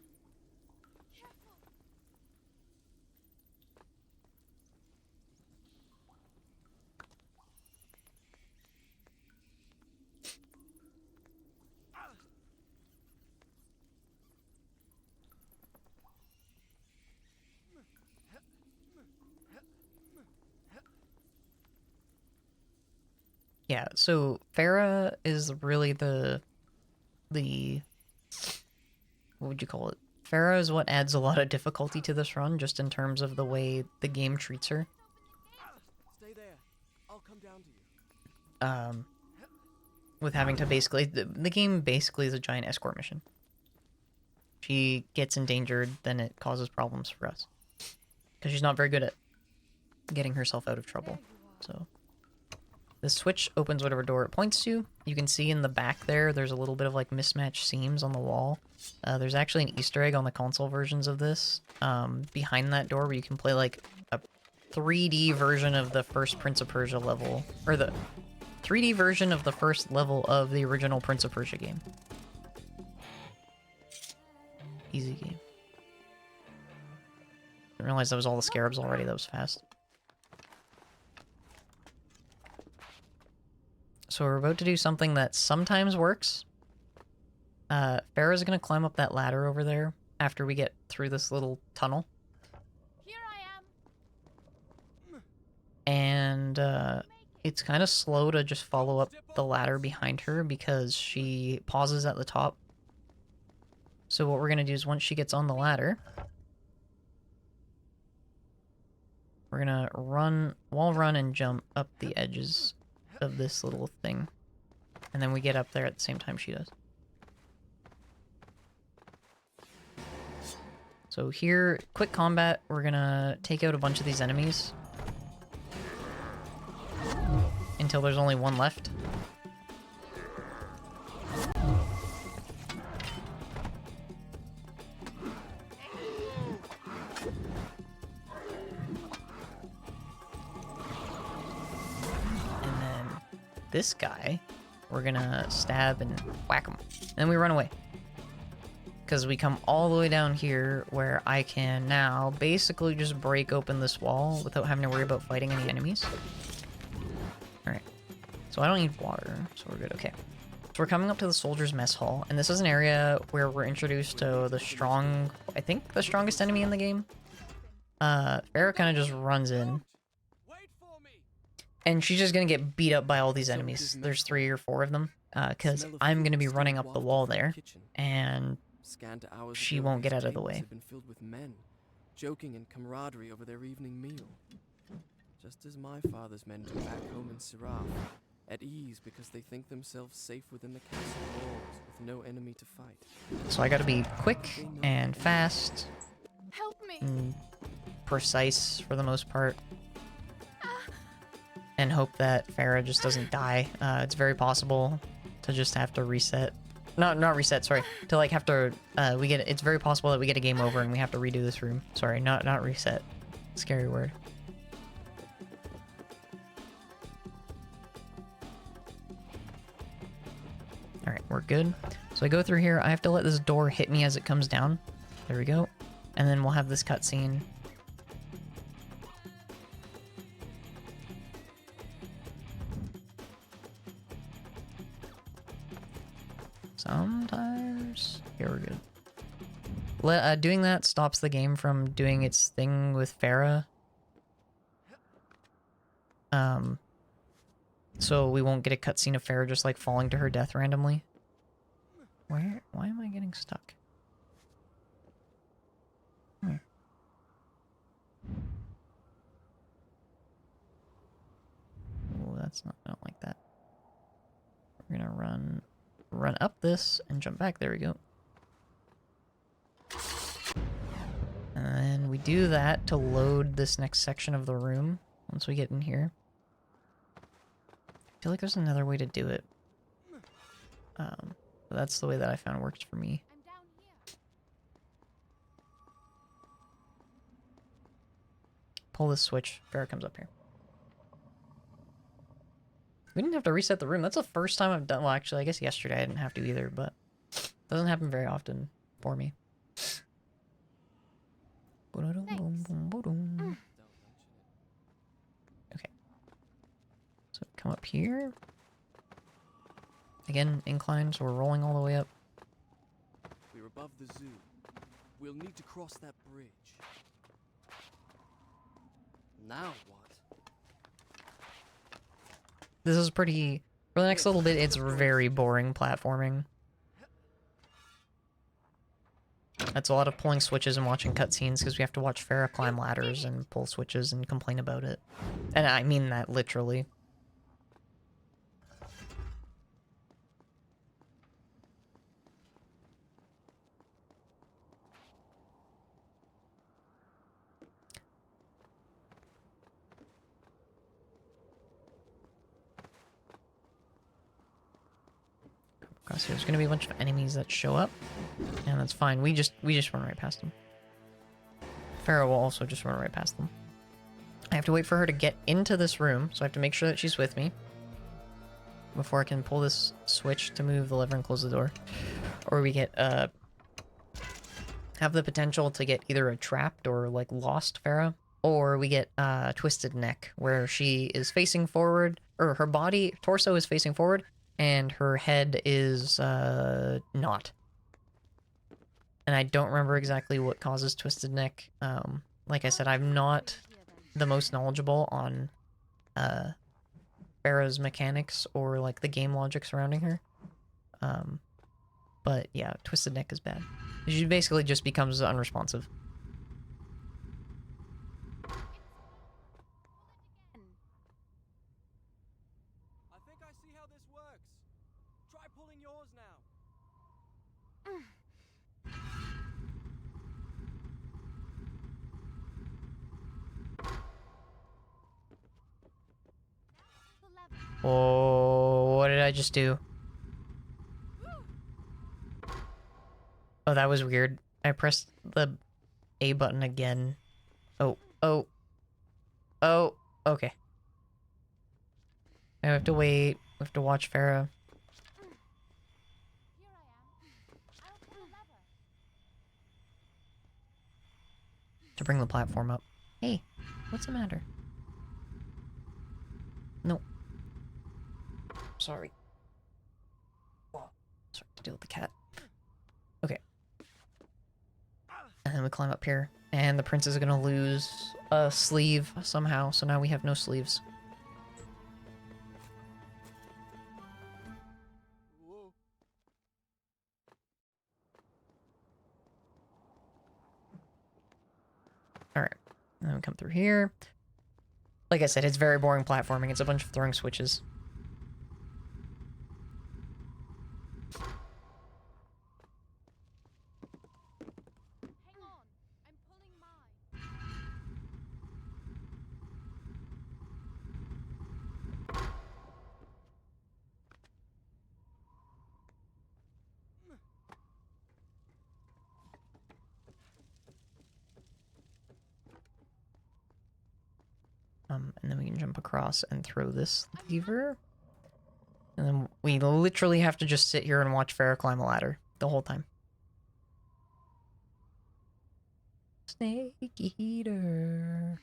Yeah, so Farah is really the what would you call it? Farah is what adds a lot of difficulty to this run, just in terms of the way the game treats her. Stay there. I'll come down to you. With having to basically the game basically is a giant escort mission. She gets endangered, then it causes problems for us because she's not very good at getting herself out of trouble. So the switch opens whatever door it points to. You can see in the back there's a little bit of like mismatched seams on the wall. There's actually an Easter egg on the console versions of this behind that door where you can play like a 3D version of the first Prince of Persia level, or the 3D version of the first level of the original Prince of Persia game. Easy game. Didn't realize that was all the scarabs already. That was fast. So we're about to do something that sometimes works. Farah's gonna climb up that ladder over there after we get through this little tunnel. Here I am. And it's kind of slow to just follow up the ladder behind her because she pauses at the top. So what we're gonna do is once she gets on the ladder, we're gonna wall run and jump up the edges of this little thing. And then we get up there at the same time she does. So here, quick combat, we're gonna take out a bunch of these enemies until there's only one left. And then this guy, we're gonna stab and whack him. And then we run away. Because we come all the way down here where I can now basically just break open this wall without having to worry about fighting any enemies. Alright. So I don't need water, so we're good. Okay. So we're coming up to the soldiers' mess hall, and this is an area where we're introduced to I think the strongest enemy in the game. Farah kind of just runs in. Wait for me. And she's just gonna get beat up by all these enemies. There's 3 or 4 of them. Because I'm gonna be running up the wall there, and Scant hours she ago, won't get these out of the tables way. had been filled with men, joking in camaraderie over their evening meal. Just as my father's men do back home in Siraf, at ease because they think themselves safe within the castle walls with no enemy to fight. So I gotta be quick and fast Help me. and precise for the most part. And hope that Farah just doesn't die. It's very possible to just have to reset. Not reset, sorry. To like have to, it's very possible that we get a game over and we have to redo this room. Sorry, not reset. Scary word. Alright, we're good. So I go through here. I have to let this door hit me as it comes down. There we go. And then we'll have this cutscene. Sometimes. Here we're good. Doing that stops the game from doing its thing with Farah. So we won't get a cutscene of Farah just like falling to her death randomly. Why am I getting stuck? Oh, that's not, I don't like that. We're gonna run up this and jump back. There we go. And then we do that to load this next section of the room once we get in here. I feel like there's another way to do it. But that's the way that I found works for me. I'm down here. pull this switch, Farrah comes up here. We didn't have to reset the room. That's the first time I've done... Well, actually, I guess yesterday I didn't have to either, but... It doesn't happen very often for me. Okay. So come up here. Again, incline, so we're rolling all the way up. We're above the zoo. We'll need to cross that bridge. Now what? This is pretty... For the next little bit, it's very boring platforming. That's a lot of pulling switches and watching cutscenes, because we have to watch Farrah climb ladders and pull switches and complain about it. And I mean that literally. Across here, there's gonna be a bunch of enemies that show up, and that's fine. We just run right past them. Farrah will also just run right past them. I have to wait for her to get into this room, so I have to make sure that she's with me before I can pull this switch to move the lever and close the door. Or we get have the potential to get either a trapped or like lost Farrah, or we get twisted neck, where she is facing forward, or her torso is facing forward, and her head is not. And I don't remember exactly what causes twisted neck. Like I said, I'm not the most knowledgeable on Farrah's mechanics or like the game logic surrounding her. But yeah, twisted neck is bad. She basically just becomes unresponsive. I think I see how this works. Try pulling yours now. Oh, what did I just do? Oh, that was weird. I pressed the A button again. Oh, okay. I have to wait. We have to watch Farrah. Here I am. I'll pull a lever. To bring the platform up. Hey, what's the matter? No. Sorry. Sorry to deal with the cat. Okay. And then we climb up here. And the prince is gonna lose a sleeve somehow, so now we have no sleeves. Whoa. Alright. And then we come through here. Like I said, it's very boring platforming. It's a bunch of throwing switches. Hang on. I'm pulling mine. And then we can jump across and throw this lever. And then we literally have to just sit here and watch Farrah climb a ladder the whole time. Snake eater.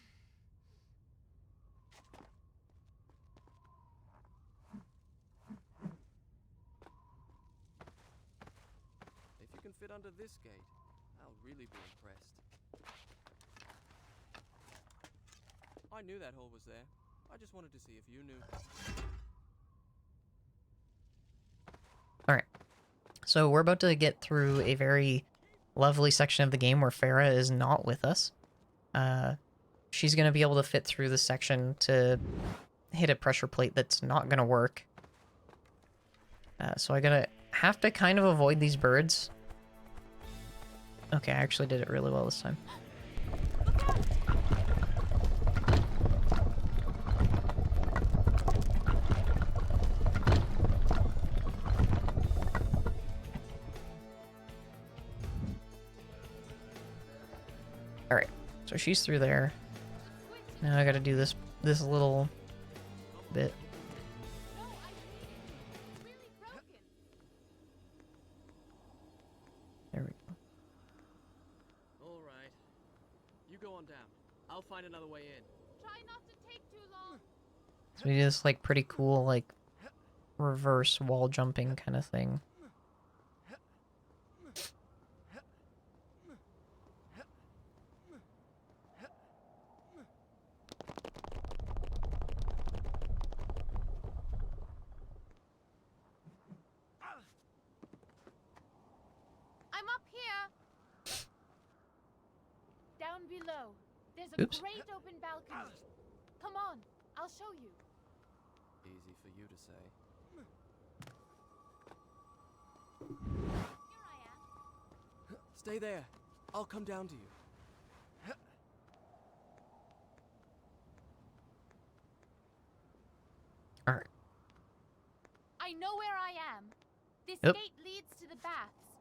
If you can fit under this gate, I'll really be impressed. I knew that hole was there. I just wanted to see if you knew. Alright. So we're about to get through a very lovely section of the game where Farrah is not with us. She's going to be able to fit through this section to hit a pressure plate that's not going to work. So I'm going to have to kind of avoid these birds. Okay, I actually did it really well this time. Alright, so she's through there. Now I gotta do this little bit. No, I mean it. It's really broken. There we go. All right. You go on down. I'll find another way in. Try not to take too long. So we do this like pretty cool like reverse wall jumping kind of thing. I'm up here. Down below. There's a Oops. great open balcony. Come on, I'll show you. Easy for you to say. Here I am. Stay there. I'll come down to you. All right. I know where I am. This Yep. gate leads to the baths.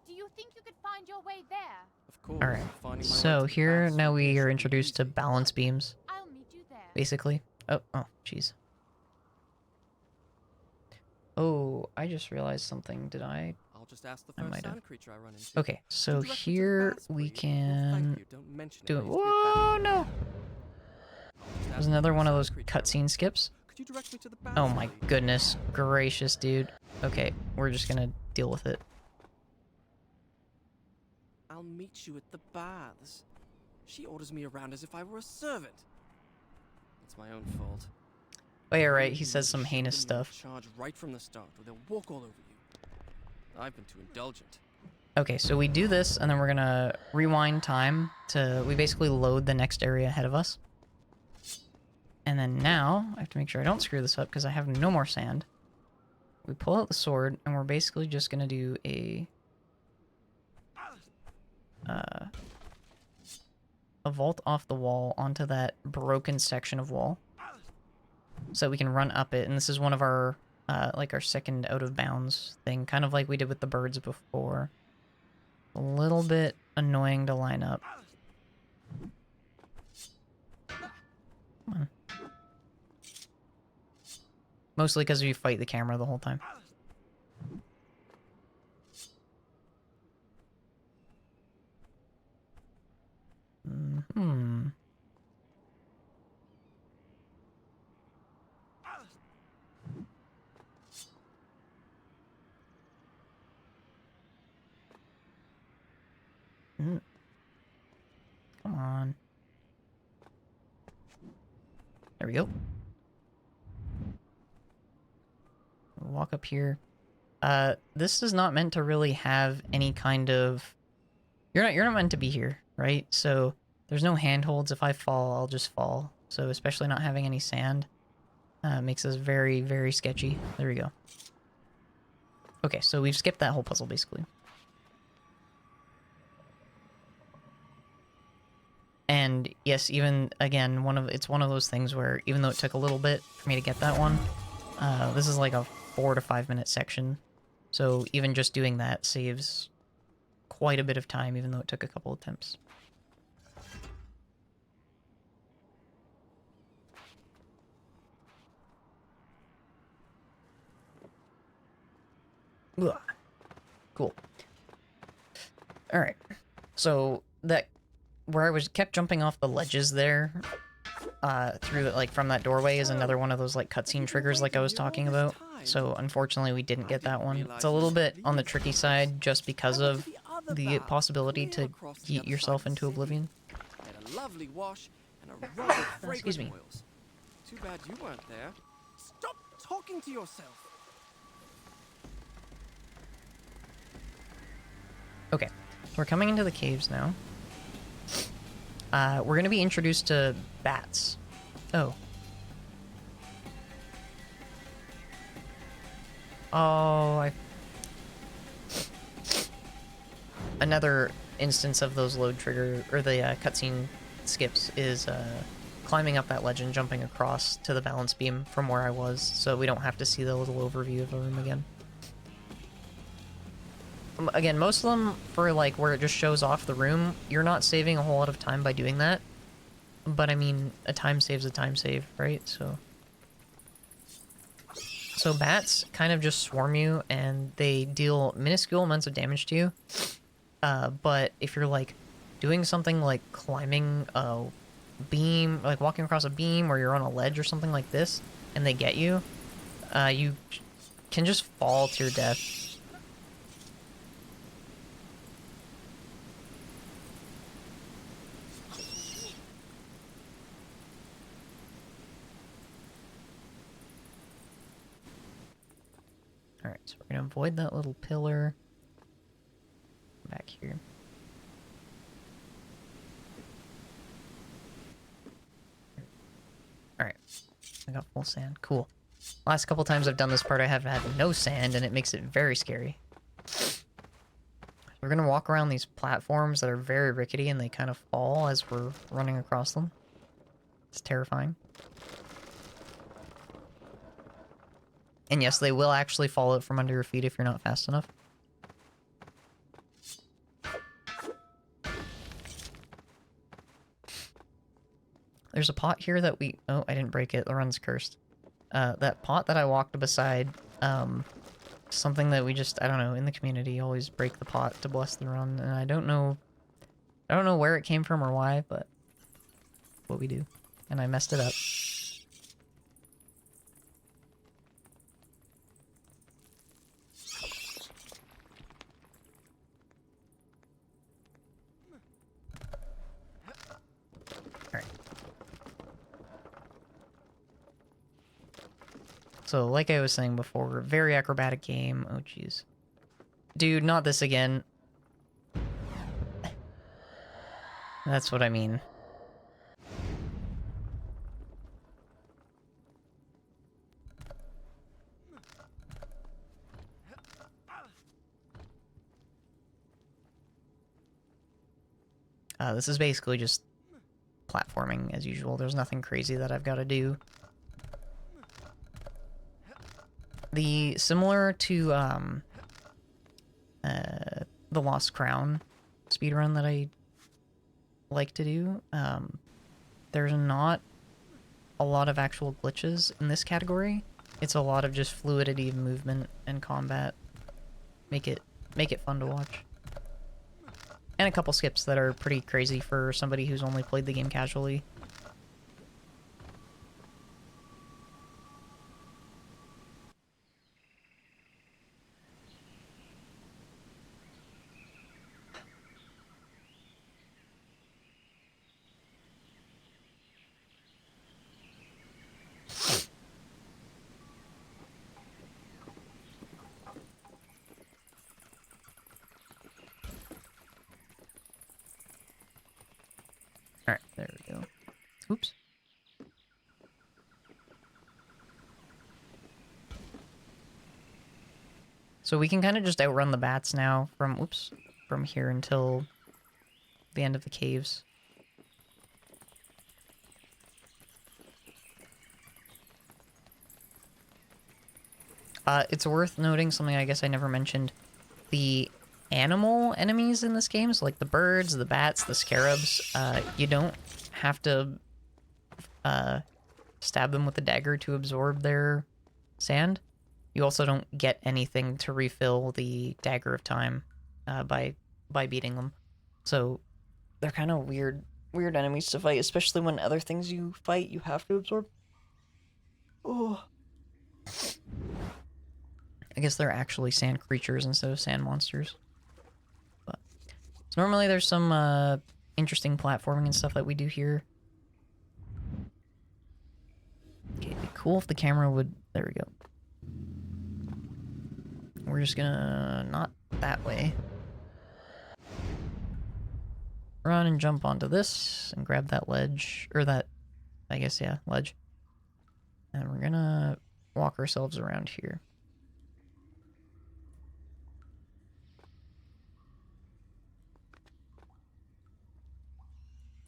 Do you think you could find your way there? Of course. All right. finding my way So to the here baths now we should are be introduced to easy. balance beams, I'll meet you there. basically. Oh, jeez. Oh, I just realized something. Did I? I'll just ask the I first might have. sand creature I run into. Okay, so Could you direct me to the here baths, we please? Well, thank can you. Don't mention do I it. used to be a Whoa, bath- no! I'll just ask There's the another first one of sand those creature I run cutscene into. skips. Could you direct me to the Oh baths, my please? goodness gracious, dude. Okay, we're just gonna deal with it. I'll meet you at the baths. She orders me around as if I were a servant. It's my own fault. Oh yeah, right. Maybe He you says should some show heinous them you're in stuff. charge right from the start, or they'll walk all over you. I've been too indulgent. Okay, so we do this, and then we're gonna rewind time to... We basically load the next area ahead of us. And then now, I have to make sure I don't screw this up, because I have no more sand. We pull out the sword, and we're basically just gonna do a vault off the wall onto that broken section of wall. So that we can run up it, and this is one of our, like our second out of bounds thing, kind of like we did with the birds before. A little bit annoying to line up. Come on. Mostly because you fight the camera the whole time. Hmm. Come on. There we go. Walk up here. This is not meant to really have any kind of... You're not meant to be here, right? So there's no handholds. If I fall, I'll just fall. So especially not having any sand makes this very, very sketchy. There we go. Okay, so we've skipped that whole puzzle basically. And yes, even again, it's one of those things where even though it took a little bit for me to get that one, this is like a 4 to 5 minute section. So even just doing that saves quite a bit of time, even though it took a couple attempts. Ugh. Cool. All right. So that where I was kept jumping off the ledges there, through the, like from that doorway is another one of those like cutscene triggers like I was talking about. So unfortunately we didn't get that one. It's a little bit on the tricky side just because of the possibility to yeet yourself into oblivion. Had a lovely wash and a roll of Excuse fragrant me. oils. Too bad you weren't there. Stop talking to yourself. Okay, so we're coming into the caves now. We're gonna be introduced to bats. Oh. Oh, Another instance of those load trigger, or the cutscene skips, is climbing up that ledge and jumping across to the balance beam from where I was, so we don't have to see the little overview of the room again. Again, most of them, for like where it just shows off the room, you're not saving a whole lot of time by doing that. But I mean, a time save's a time save, right? So bats kind of just swarm you, and they deal minuscule amounts of damage to you. But if you're like doing something like climbing a beam, like walking across a beam, or you're on a ledge or something like this, and they get you, you can just fall to your death. Alright, so we're gonna avoid that little pillar. Back here. Alright, I got full sand. Cool. Last couple times I've done this part, I have had no sand, and it makes it very scary. We're gonna walk around these platforms that are very rickety, and they kind of fall as we're running across them. It's terrifying. And yes, they will actually fall out from under your feet if you're not fast enough. There's a pot here that we... Oh, I didn't break it. The run's cursed. That pot that I walked beside, something that we just, I don't know, in the community always break the pot to bless the run, and I don't know where it came from or why, but what we do. And I messed it up. Alright. So, like I was saying before, very acrobatic game. Oh, jeez. Dude, not this again. That's what I mean. This is basically just platforming as usual. There's nothing crazy that I've got to do. Similar to the Lost Crown speedrun that I like to do, there's not a lot of actual glitches in this category. It's a lot of just fluidity of movement and combat. Make it fun to watch. And a couple skips that are pretty crazy for somebody who's only played the game casually. Alright, there we go. Oops. So we can kind of just outrun the bats now from here until the end of the caves. It's worth noting something I guess I never mentioned. The animal enemies in this game, so like the birds, the bats, the scarabs, you don't have to stab them with a dagger to absorb their sand. You also don't get anything to refill the Dagger of Time by beating them. So they're kind of weird enemies to fight, especially when other things you fight you have to absorb. Oh. I guess they're actually sand creatures instead of sand monsters. But so normally there's some interesting platforming and stuff that we do here. Okay, it'd be cool if the camera would... There we go. We're just gonna... not that way. Run and jump onto this and grab that ledge. Or that... I guess, yeah, ledge. And we're gonna walk ourselves around here.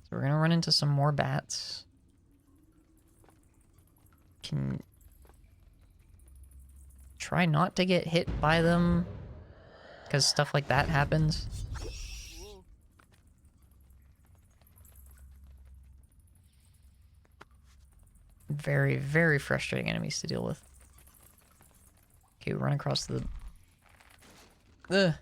So we're gonna run into some more bats. Can try not to get hit by them, because stuff like that happens. Very, very frustrating enemies to deal with. Okay, we run across the... Ugh.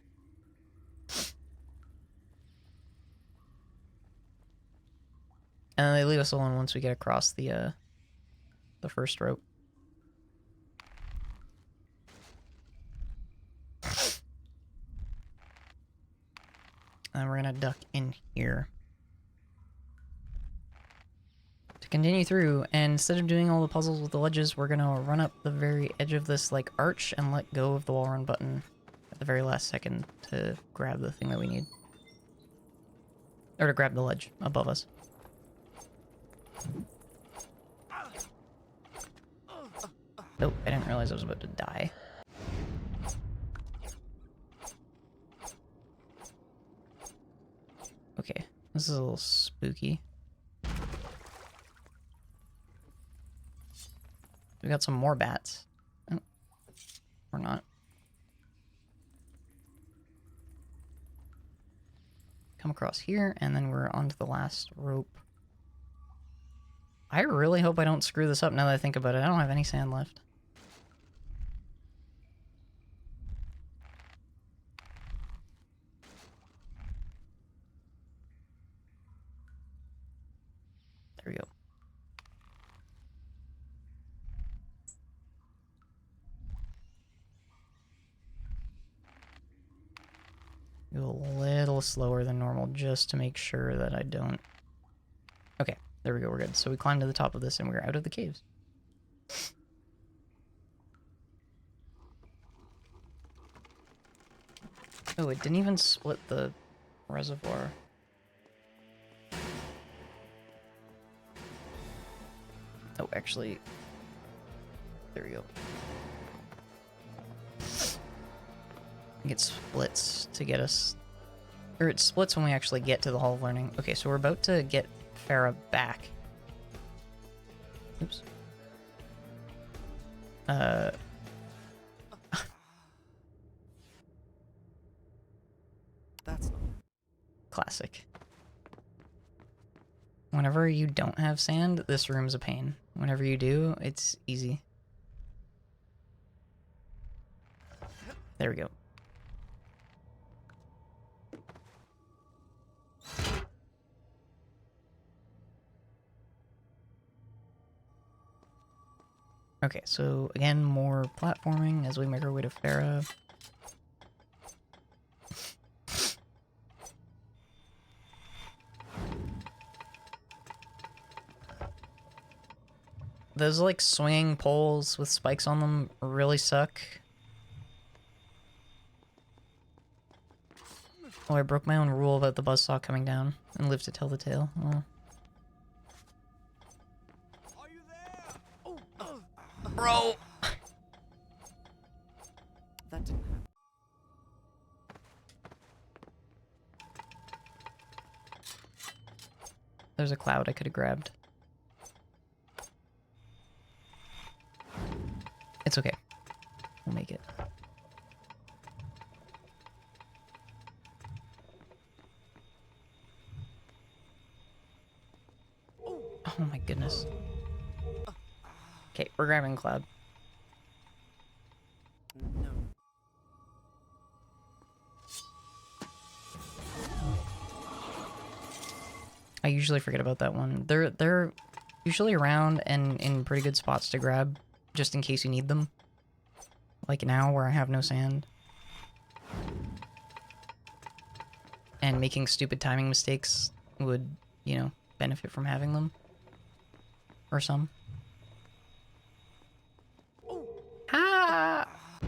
And they leave us alone once we get across the first rope. And we're gonna duck in here. To continue through, and instead of doing all the puzzles with the ledges, we're gonna run up the very edge of this, like, arch and let go of the wall run button at the very last second to grab the thing that we need. Or to grab the ledge above us. Nope, I didn't realize I was about to die. Okay, this is a little spooky. We got some more bats. Oh, or not. Come across here, and then we're onto the last rope. I really hope I don't screw this up now that I think about it. I don't have any sand left. There we go. Go a little slower than normal just to make sure that I don't... Okay, there we go, we're good. So we climbed to the top of this and we're out of the caves. Oh, it didn't even split the reservoir. Oh, actually... There we go. I think it splits to get us... Or it splits when we actually get to the Hall of Learning. Okay, so we're about to get Farah back. Oops. That's not. Classic. Whenever you don't have sand, this room's a pain. Whenever you do, it's easy. There we go. Okay, so again, more platforming as we make our way to Farah. Those, like, swinging poles with spikes on them really suck. Oh, I broke my own rule about the buzzsaw coming down and live to tell the tale. Oh. Are you there? Bro! That didn't happen. There's a cloud I could have grabbed. It's okay. We'll make it. Oh my goodness. Okay, we're grabbing cloud. No. I usually forget about that one. They're usually around and in pretty good spots to grab, just in case you need them. Like now, where I have no sand. And making stupid timing mistakes would, you know, benefit from having them. Or some. Ah!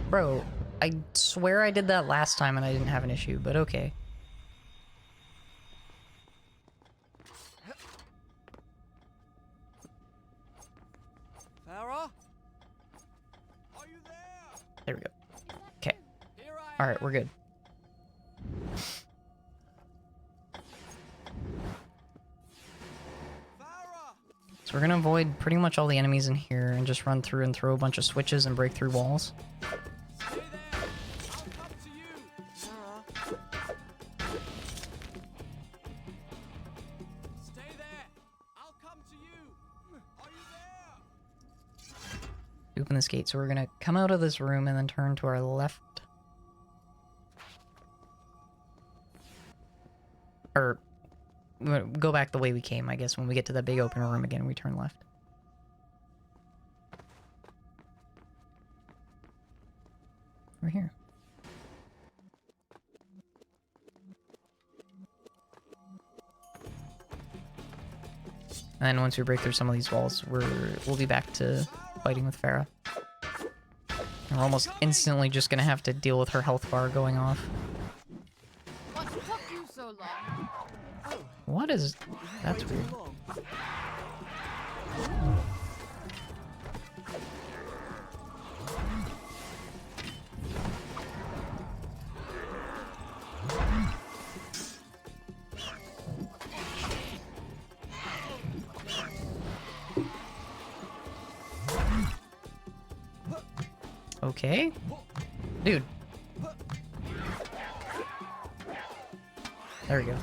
Bro, I swear I did that last time and I didn't have an issue, but okay. Farah? Are you there? There we go. Okay. Here I Alright, we're good. Farah! So we're gonna avoid pretty much all the enemies in here and just run through and throw a bunch of switches and break through walls. Stay there! I'll come to you! Farah? Stay there! I'll come to you! Are you there? open this gate. So we're gonna come out of this room and then turn to our left. Or go back the way we came, I guess. When we get to the big open room again, we turn left. We're here. And then once we break through some of these walls, we'll be back to fighting with Farah. And we're almost instantly just gonna have to deal with her health bar going off. What took you so long? What is... That's weird. Okay. Dude. There we go.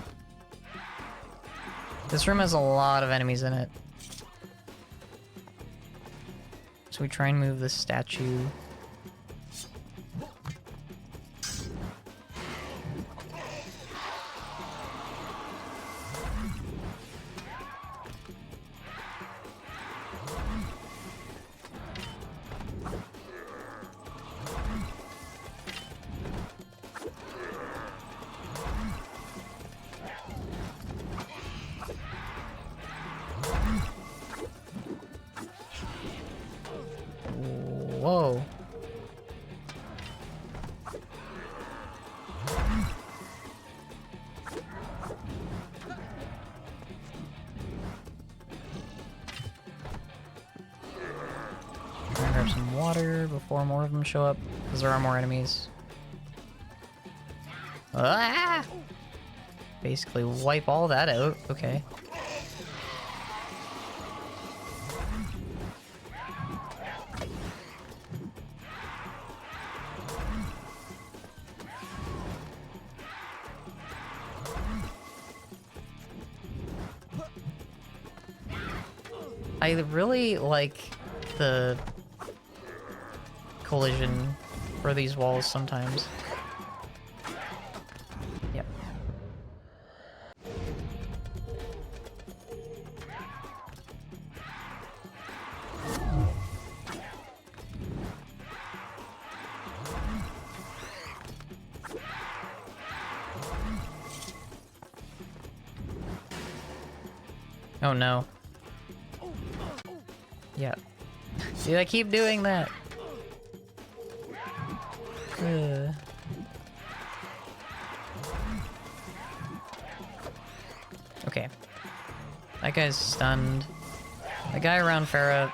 This room has a lot of enemies in it. So we try and move this statue. Whoa. Try and grab some water before more of them show up, because there are more enemies. Ah! Basically wipe all that out. Okay. I really like the collision for these walls sometimes. Yep. Oh no. Yeah. See, I keep doing that. Okay. That guy's stunned. The guy around Farah,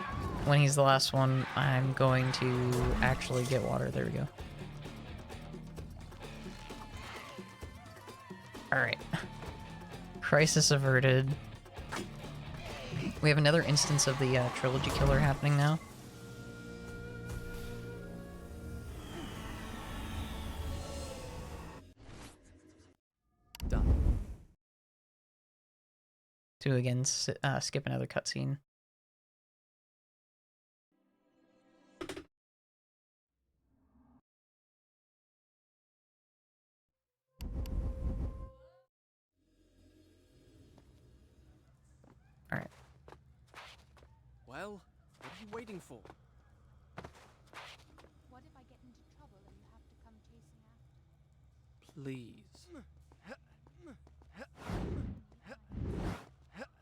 when he's the last one, I'm going to actually get water. There we go. Alright. Crisis averted. We have another instance of the trilogy killer happening now. Done. To again skip another cutscene. Alright. Well, what are you waiting for? What if I get into trouble and you have to come chasing after? Please.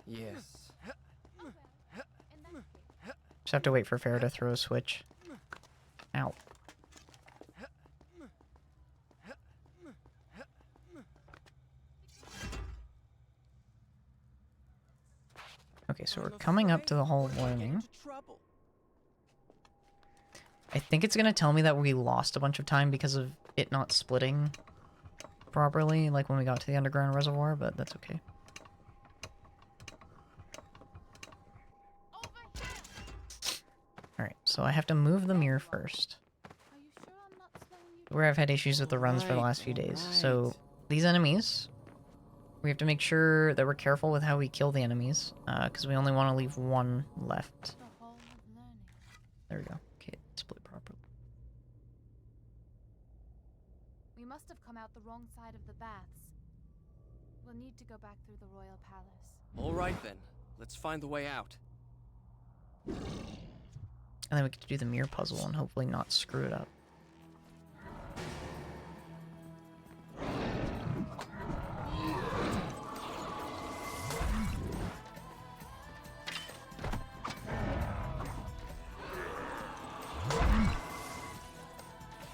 Yes. Oh well, in that case. Just have to wait for Farah to throw a switch. Ow. Okay, so we're coming up to the Hall of Learning. I think it's gonna tell me that we lost a bunch of time because of it not splitting properly, like when we got to the underground reservoir, but that's okay. Alright, so I have to move the mirror first. Are you sure I'm not slowing you Where I've had issues with the runs for the last few days. So, these enemies, we have to make sure that we're careful with how we kill the enemies, because we only want to leave one left. the hall of learning? There we go. Okay, We must have come out the wrong side of the baths. We'll need to go back through the royal palace. All right then. Let's find the way out. And then we get to do the mirror puzzle and hopefully not screw it up.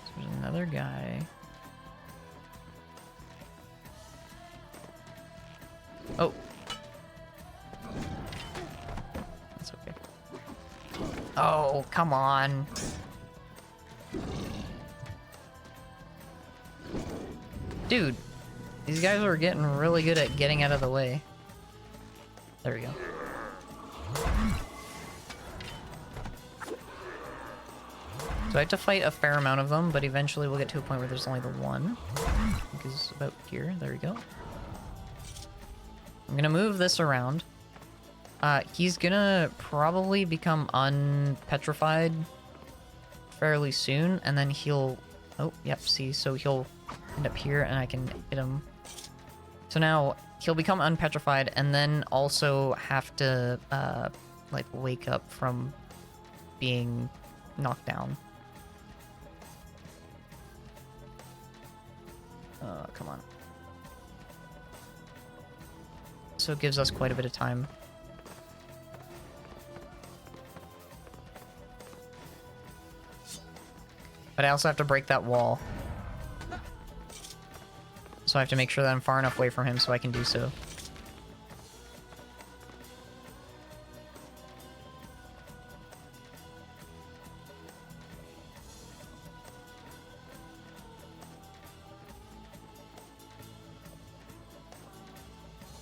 So there's another guy. Oh. That's okay. Oh, come on. Dude, these guys are getting really good at getting out of the way. There we go. So I have to fight a fair amount of them, but eventually we'll get to a point where there's only the one. I think is about here. There we go. I'm gonna move this around. He's gonna probably become unpetrified fairly soon, and then he'll... Oh, yep, see, so he'll end up here, and I can hit him. So now, he'll become unpetrified, and then also have to, like, wake up from being knocked down. Come on. So it gives us quite a bit of time. But I also have to break that wall. So I have to make sure that I'm far enough away from him so I can do so.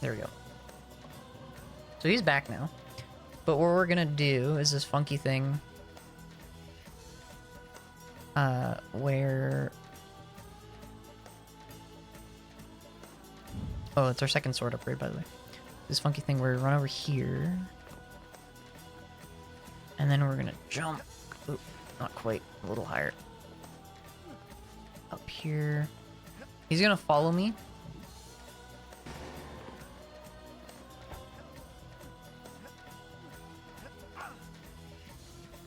There we go. So he's back now. But what we're gonna do is this funky thing where... Oh, it's our second sword upgrade, by the way. This funky thing where we run over here. And then we're gonna jump. Oop, not quite. A little higher. Up here. He's gonna follow me.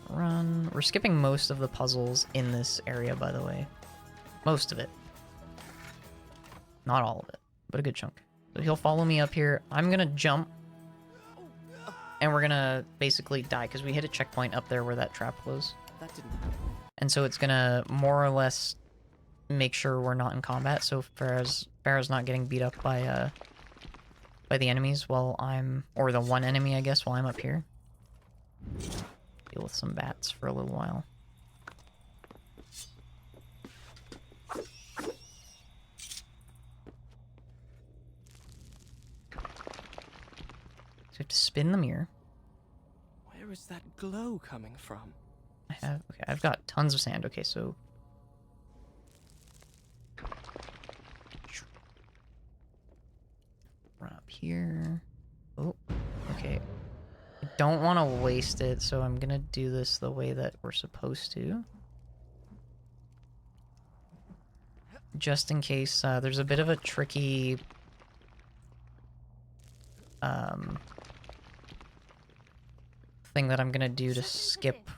Run. We're skipping most of the puzzles in this area, by the way. Most of it. Not all of it, but a good chunk. So he'll follow me up here. I'm gonna jump. And we're gonna basically die, because we hit a checkpoint up there where that trap was. That didn't happen. And so it's gonna more or less make sure we're not in combat, so Farrah's not getting beat up by the enemies while I'm... Or the one enemy, I guess, while I'm up here. Deal with some bats for a little while. So we have to spin the mirror. Where is that glow coming from? Okay, I've got tons of sand. Okay, so... Run up here. Oh, okay. I don't want to waste it, so I'm gonna do this the way that we're supposed to. Just in case there's a bit of a tricky... thing that I'm gonna do to skip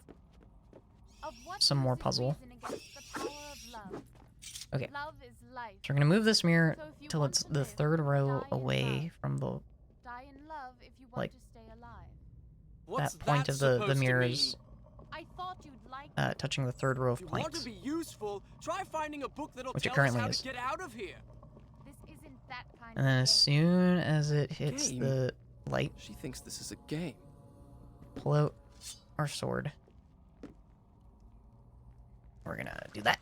some more puzzle. Okay. So we're gonna move this mirror till it's the third row away from the like that point of the mirrors touching the third row of If you want planks, to be useful, try finding a book that'll which it tell us currently how is. to get out of here. This isn't that kind And then of as game. soon as it hits Game? the light, She thinks this is a game. pull out our sword. We're gonna do that.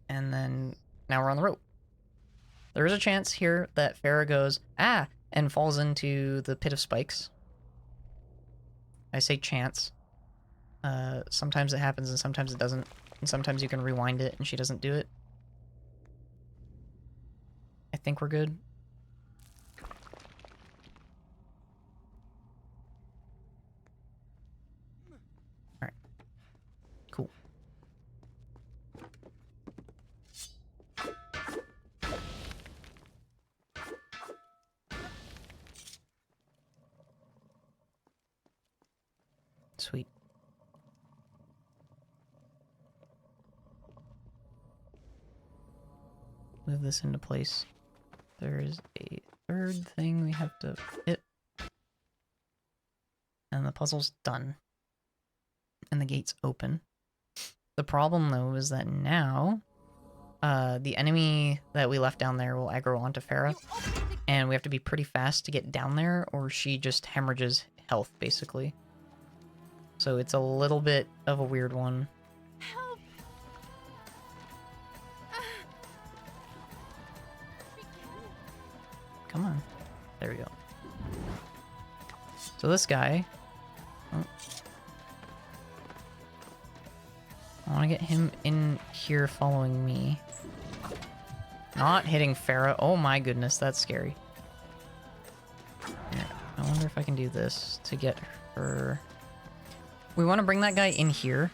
And then now we're on the rope. There is a chance here that Farrah goes, ah, and falls into the pit of spikes. I say chance. Sometimes it happens and sometimes it doesn't. And sometimes you can rewind it and she doesn't do it. I think we're good. Alright. move this into place. There's a third thing we have to hit. And the puzzle's done. And the gate's open. The problem, though, is that now the enemy that we left down there will aggro onto Farah. And we have to be pretty fast to get down there, or she just hemorrhages health, basically. So it's a little bit of a weird one. Help! Come on. There we go. So this guy... Oh. I want to get him in here following me. Not hitting Farah. Oh my goodness, that's scary. Here, I wonder if I can do this to get her... We want to bring that guy in here.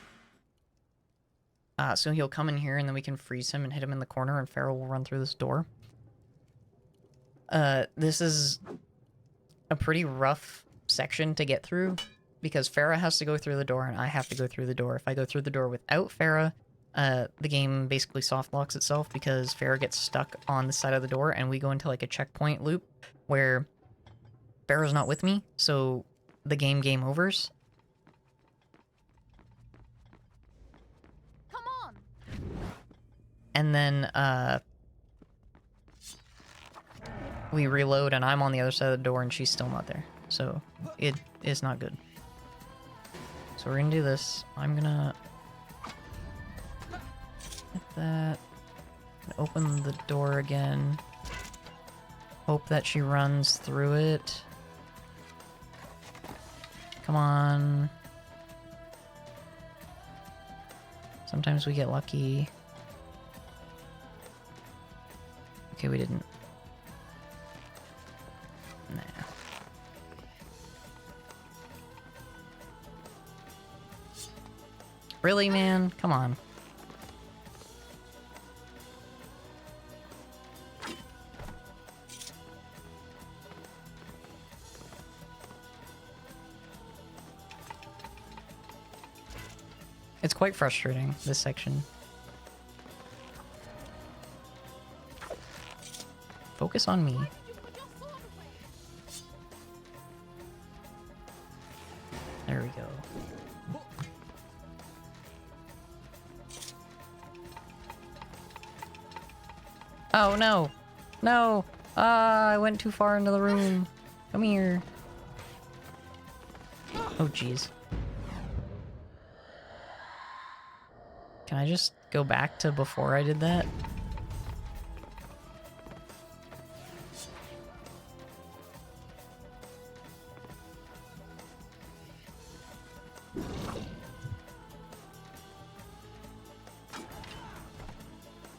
So he'll come in here and then we can freeze him and hit him in the corner and Farah will run through this door. This is a pretty rough section to get through because Farah has to go through the door and I have to go through the door. If I go through the door without Farah, the game basically soft locks itself because Farah gets stuck on the side of the door and we go into like a checkpoint loop where Farah's not with me, so the game overs. Come on! And then, we reload and I'm on the other side of the door and she's still not there. So, it is not good. So we're gonna do this. I'm gonna... hit that. Open the door again. Hope that she runs through it. Come on. Sometimes we get lucky. Okay, we didn't. Nah. Really, man? Come on. It's quite frustrating, this section. Focus on me. Why did you put your sword away? There we go. Oh, no! No! Ah, I went too far into the room. Come here. Oh, jeez. Can I just go back to before I did that?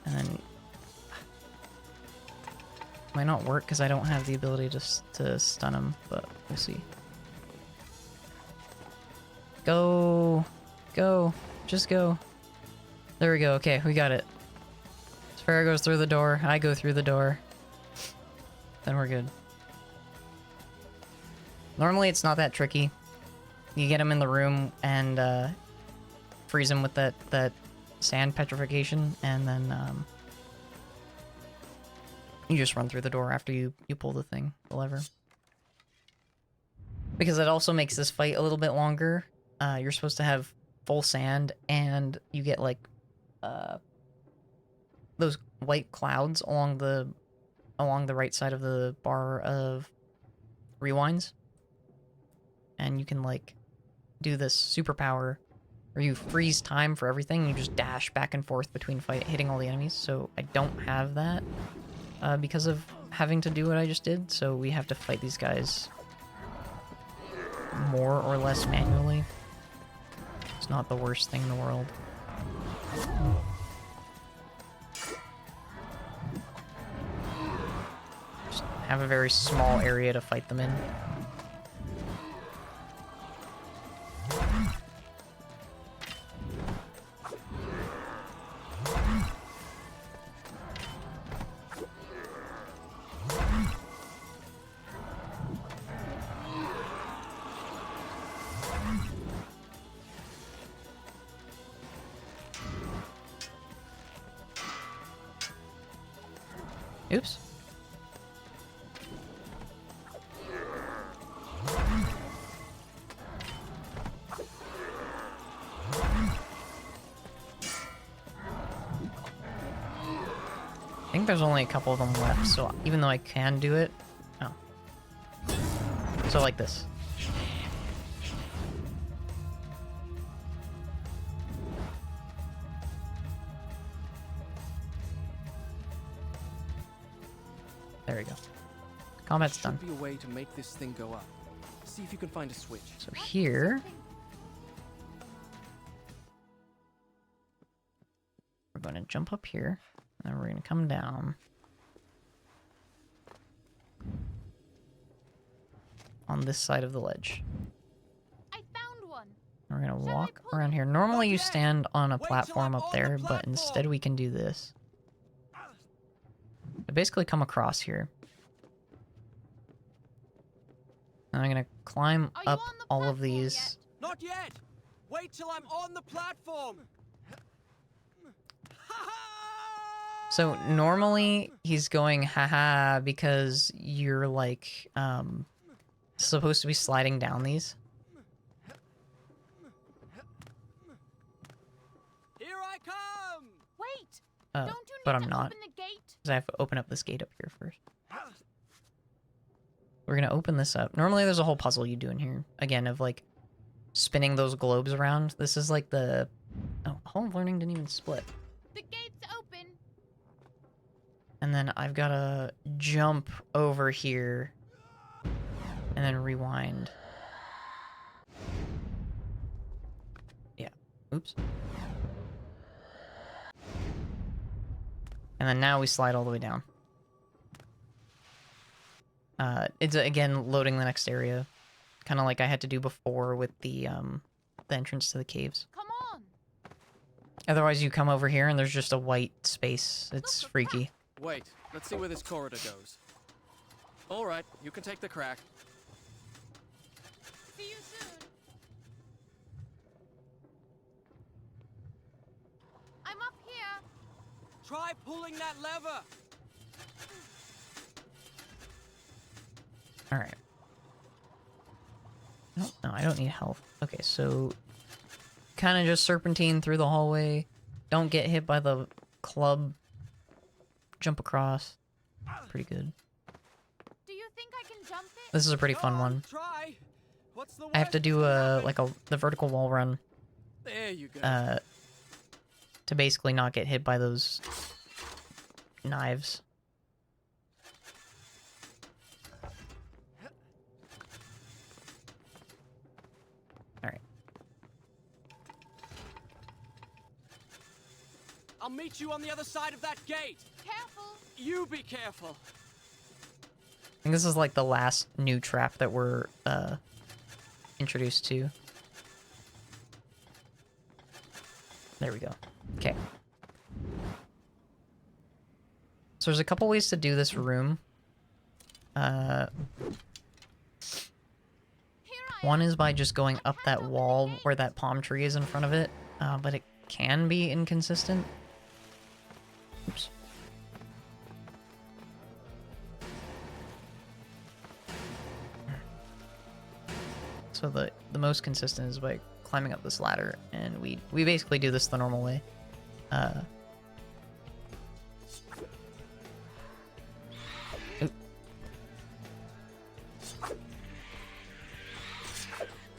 And then... might not work because I don't have the ability to stun him, but we'll see. Go! Go! Just go. There we go. Okay, we got it. Farah goes through the door. I go through the door. Then we're good. Normally it's not that tricky. You get him in the room and freeze him with that sand petrification, and then you just run through the door after you pull the thing, the lever. Because it also makes this fight a little bit longer. You're supposed to have full sand, and you get like those white clouds along the right side of the bar of rewinds, and you can like do this superpower where you freeze time for everything. You just dash back and forth between hitting all the enemies. So I don't have that because of having to do what I just did. So we have to fight these guys more or less manually. It's not the worst thing in the world. Just have a very small area to fight them in. Oops. I think there's only a couple of them left, so even though I can do it... Oh. So like this. There we go. Combat's done. Should be a way to make this thing go up. See if you can find a switch. So here... we're going to jump up here, and then we're going to come down. On this side of the ledge. I found one. We're going to Shall I walk pull around it? here. Normally you Not yet. stand on a Wait till platform I'm up on the there, but platform. instead we can do this. I basically come across here. And I'm going to climb Are you up on the all of platform these. yet? Not yet. Wait till I'm on the platform. So normally he's going haha because you're like supposed to be sliding down these. Here I come. Wait. Uh, Don't you need but to I'm not. open the gate? Because I have to open up this gate up here first. We're gonna open this up. Normally there's a whole puzzle you do in here. Again, of like spinning those globes around. This is like the... Oh, Hall of Learning didn't even split. The gate's open. And then I've gotta jump over here. And then rewind. Yeah. Oops. And then now we slide all the way down. It's again loading the next area, kind of like I had to do before with the entrance to the caves. Come on. Otherwise, you come over here and there's just a white space. It's freaky. Wait, let's see where this corridor goes. Alright, you can take the crack. See you soon. I'm up here. Try pulling that lever. All right. No, no, I don't need health. Okay, so kind of just serpentine through the hallway. Don't get hit by the club. Jump across. Pretty good. Do you think I can jump it? This is a pretty Go fun on, one. Try. What's the I have to worst do that can happen? the vertical wall run There you go. to basically not get hit by those knives. All right. I'll meet you on the other side of that gate. Careful. You be careful. I think this is like the last new trap that we're introduced to. There we go. Okay. So there's a couple ways to do this room. Here I One am. is by just going up that wall where that palm tree is in front of it, but it can be inconsistent. Oops. So the most consistent is by climbing up this ladder, and we basically do this the normal way. Oop.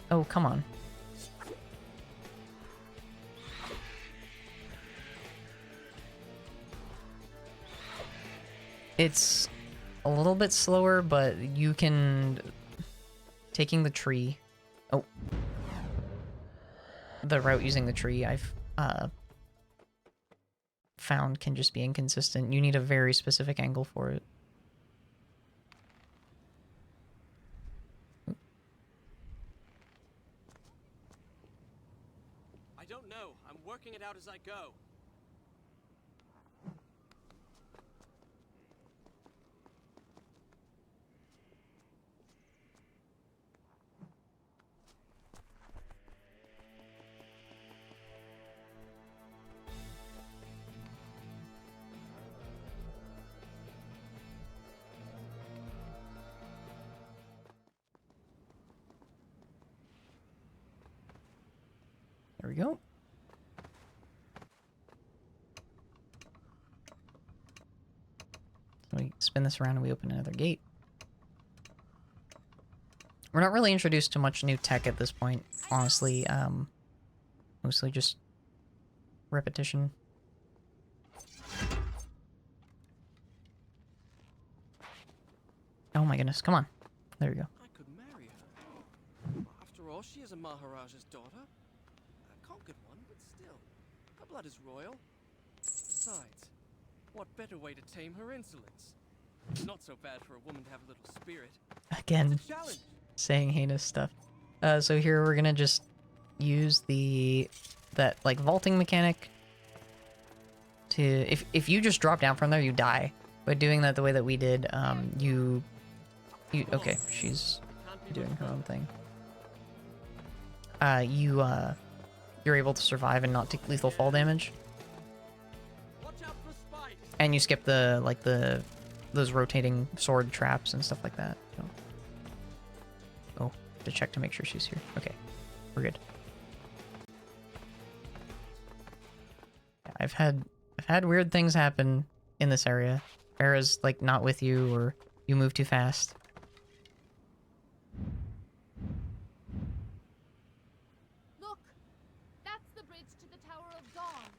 Oh, come on. It's a little bit slower, but you can... Taking the tree... Oh. The route using the tree, I've found can just be inconsistent. You need a very specific angle for it. I don't know. I'm working it out as I go. There we go. So we spin this around and we open another gate. We're not really introduced to much new tech at this point, honestly. Mostly just repetition. Oh my goodness, come on. There we go. I could marry her. After all, she is a Maharaja's daughter. A conquered one, but still. Her blood is royal. Besides, what better way to tame her insolence? Not so bad for a woman to have a little spirit. Again, It's a challenge. saying heinous stuff. So here we're gonna just use that like vaulting mechanic to if you just drop down from there, you die. But doing that the way that we did, you okay, she's doing her own thing. You're able to survive and not take lethal fall damage. Watch out for spikes. And you skip those rotating sword traps and stuff like that. So. Oh, to check to make sure she's here. Okay, we're good. Yeah, I've had weird things happen in this area. Farah's like not with you, or you move too fast. Look! That's the bridge to the Tower of Dawn.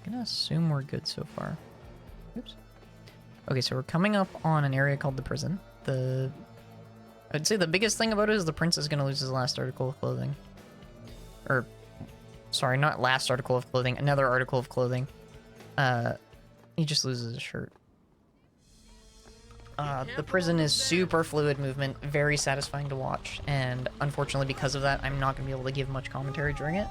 I'm gonna assume we're good so far. Oops. Okay, so we're coming up on an area called the prison. I'd say the biggest thing about it is the prince is gonna lose his last article of clothing. Or, sorry, not last article of clothing, another article of clothing. He just loses his shirt. The prison is super fluid movement, very satisfying to watch, and unfortunately because of that, I'm not gonna be able to give much commentary during it.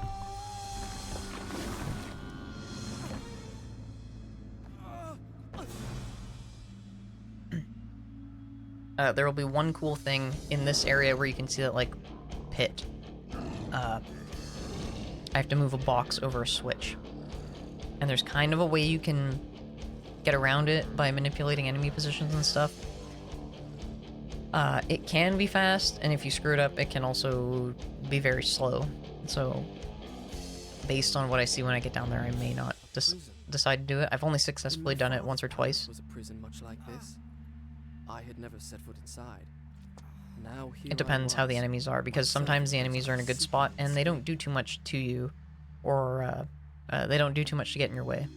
There will be one cool thing in this area where you can see that, like, pit. I have to move a box over a switch. And there's kind of a way you can get around it by manipulating enemy positions and stuff. It can be fast, and if you screw it up, it can also be very slow. So, based on what I see when I get down there, I may not decide to do it. I've only successfully done it once or twice. Was a prison much like this? I had never set foot inside. Now here It depends how the enemies are, because sometimes the enemies are in a good spot and they don't do too much to you, or they don't do too much to get in your way.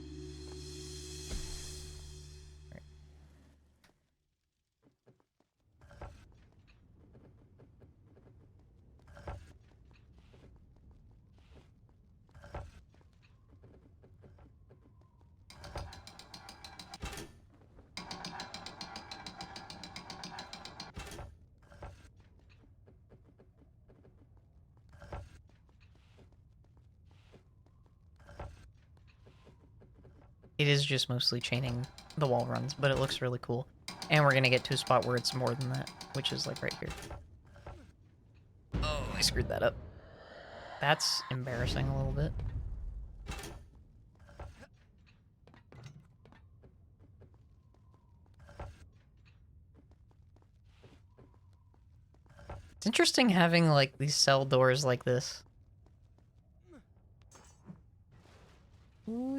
It is just mostly chaining the wall runs, but it looks really cool. And we're gonna get to a spot where it's more than that, which is like right here. Oh, I screwed that up. That's embarrassing a little bit. It's interesting having like these cell doors like this. Ooh.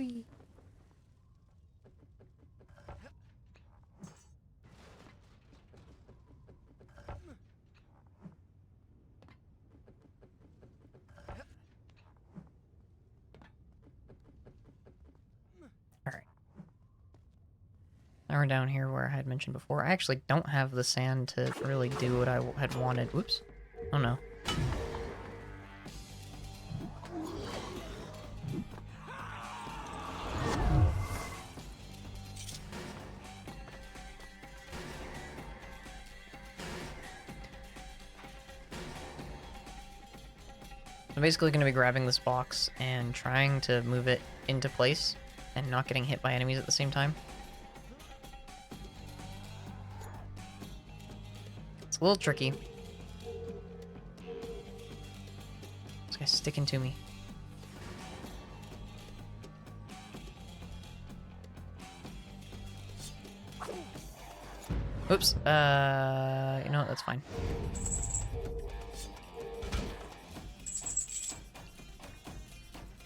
Now we're down here where I had mentioned before. I actually don't have the sand to really do what I had wanted. Whoops. Oh no. I'm basically going to be grabbing this box and trying to move it into place and not getting hit by enemies at the same time. It's a little tricky. This guy's sticking to me. Oops. You know what? That's fine.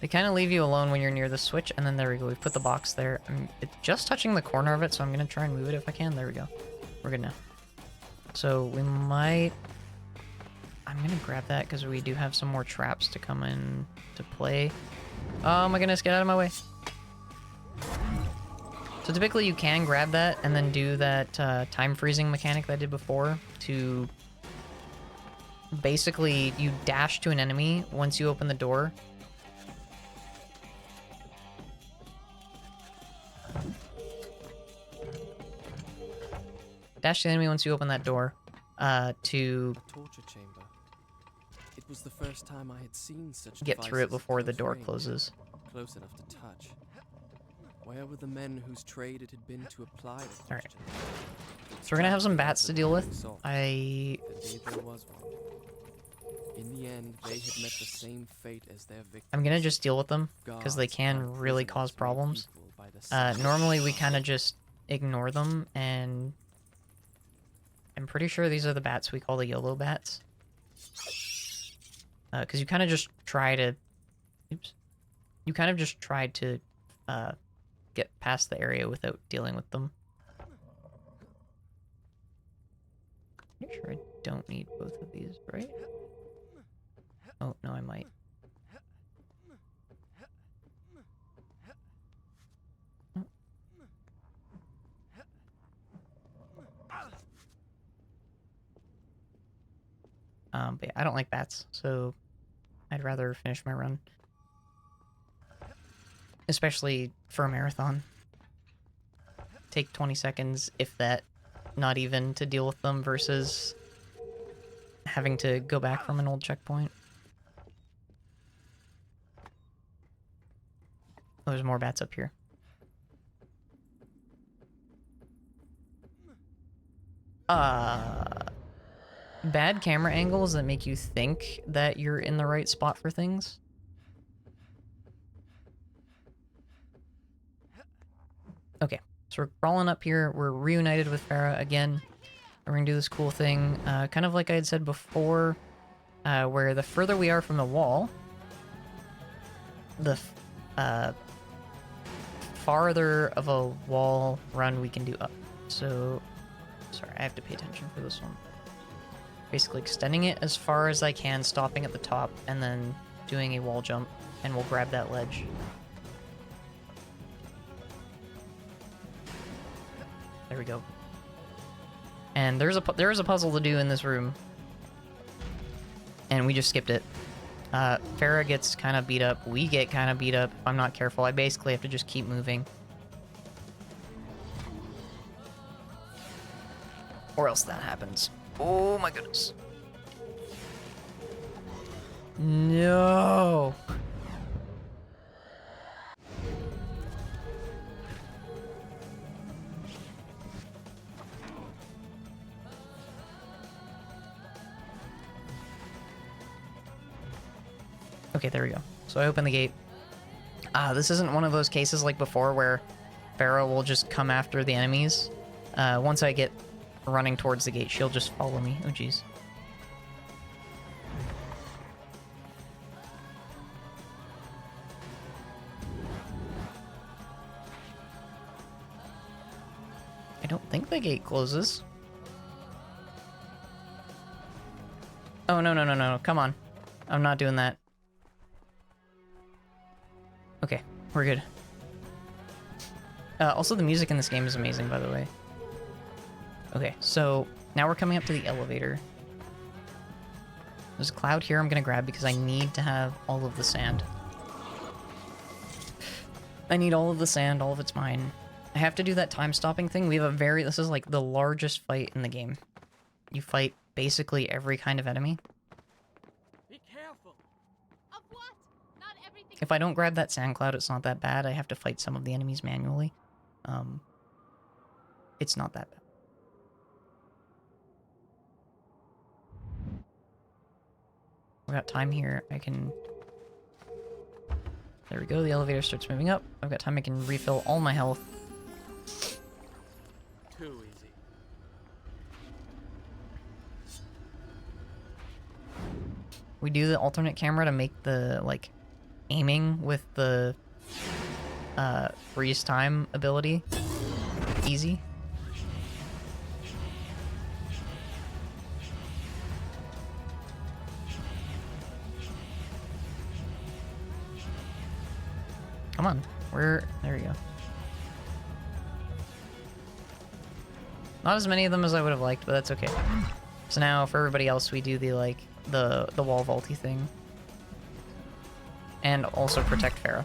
They kind of leave you alone when you're near the switch, and then there we go. We've put the box there. It's just touching the corner of it, so I'm going to try and move it if I can. There we go. We're good now. So we might... I'm going to grab that because we do have some more traps to come in to play. Oh my goodness, get out of my way. So typically you can grab that and then do that time freezing mechanic that I did before to... Basically, you dash to an enemy once you open the door. Dash to the enemy once you open that door, to A torture chamber. It was the first time I had seen such get through it devices at before the close door range, closes. close enough to touch. Where were the men whose trade it had been to apply the Alright. question? So we're gonna have some bats to deal with. Indeed there was one. In the end, they had met the same fate as their victims. I'm gonna just deal with them, because they Guards can and really prisoners cause made problems. equal by the same Normally we law. kind of just ignore them, and... I'm pretty sure these are the bats we call the YOLO bats. Because you kind of just try to... Oops. You kind of just try to get past the area without dealing with them. Make sure I don't need both of these, right? Oh, no, I might. But yeah, I don't like bats, so I'd rather finish my run. Especially for a marathon. Take 20 seconds, if that, not even, to deal with them versus having to go back from an old checkpoint. Oh, there's more bats up here. Bad camera angles that make you think that you're in the right spot for things. Okay, so we're crawling up here. We're reunited with Farah again. We're gonna do this cool thing, kind of like I had said before, where the further we are from the wall, the farther of a wall run we can do up. So, sorry, I have to pay attention for this one. Basically extending it as far as I can, stopping at the top, and then doing a wall jump, and we'll grab that ledge. There we go. And there is a puzzle to do in this room, and we just skipped it. Farah gets kind of beat up. We get kind of beat up. If I'm not careful, I basically have to just keep moving, or else that happens. Oh my goodness. No. Okay, there we go. So I open the gate. This isn't one of those cases like before where Farah will just come after the enemies. Once I get running towards the gate, she'll just follow me. Oh, jeez. I don't think the gate closes. Oh, no, no, no, no. Come on. I'm not doing that. Okay, we're good. Also, the music in this game is amazing, by the way. Okay, so now we're coming up to the elevator. There's a cloud here I'm gonna grab because I need to have all of the sand. I need all of the sand, all of it's mine. I have to do that time stopping thing. We have this is like the largest fight in the game. You fight basically every kind of enemy. Be careful. Of what? Not everything. If I don't grab that sand cloud, it's not that bad. I have to fight some of the enemies manually. It's not that bad. We got time here. I can... There we go. The elevator starts moving up. I've got time. I can refill all my health. Too easy. we do the alternate camera to make the, like, aiming with the freeze time ability easy. Come on, there you go. Not as many of them as I would have liked, but that's okay. So now for everybody else, we do the, like, the wall vaulty thing. And also protect Farah.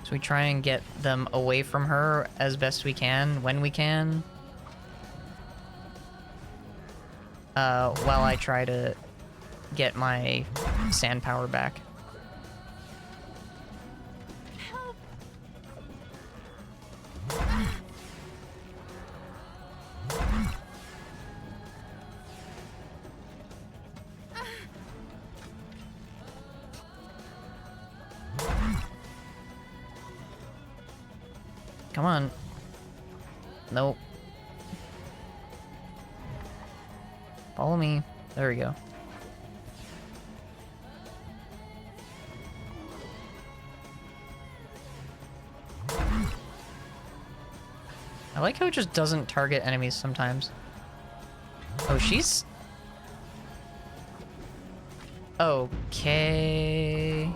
So we try and get them away from her as best we can, when we can. While I try to get my sand power back. Come on. Nope. Follow me. There we go. I like how it just doesn't target enemies sometimes. Oh, she's... Okay...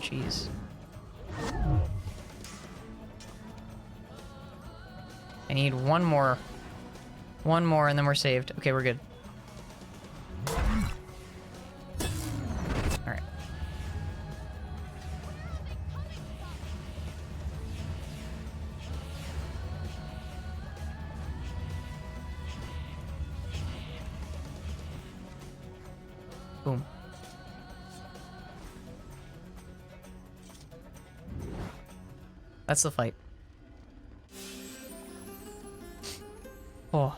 Jeez. I need one more. One more and then we're saved. Okay, we're good. Alright. Boom. That's the fight. Oh.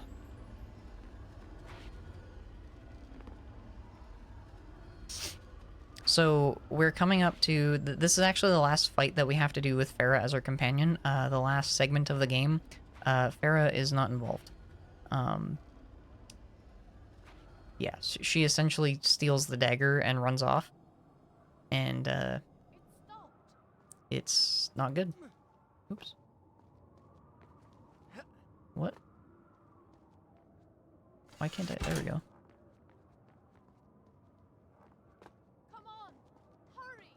So we're coming up to this is actually the last fight that we have to do with Farah as our companion. The last segment of the game. Farah is not involved. Yeah, she essentially steals the dagger and runs off. And it's not good. Oops. What? Why can't I? There we go. Come on, hurry!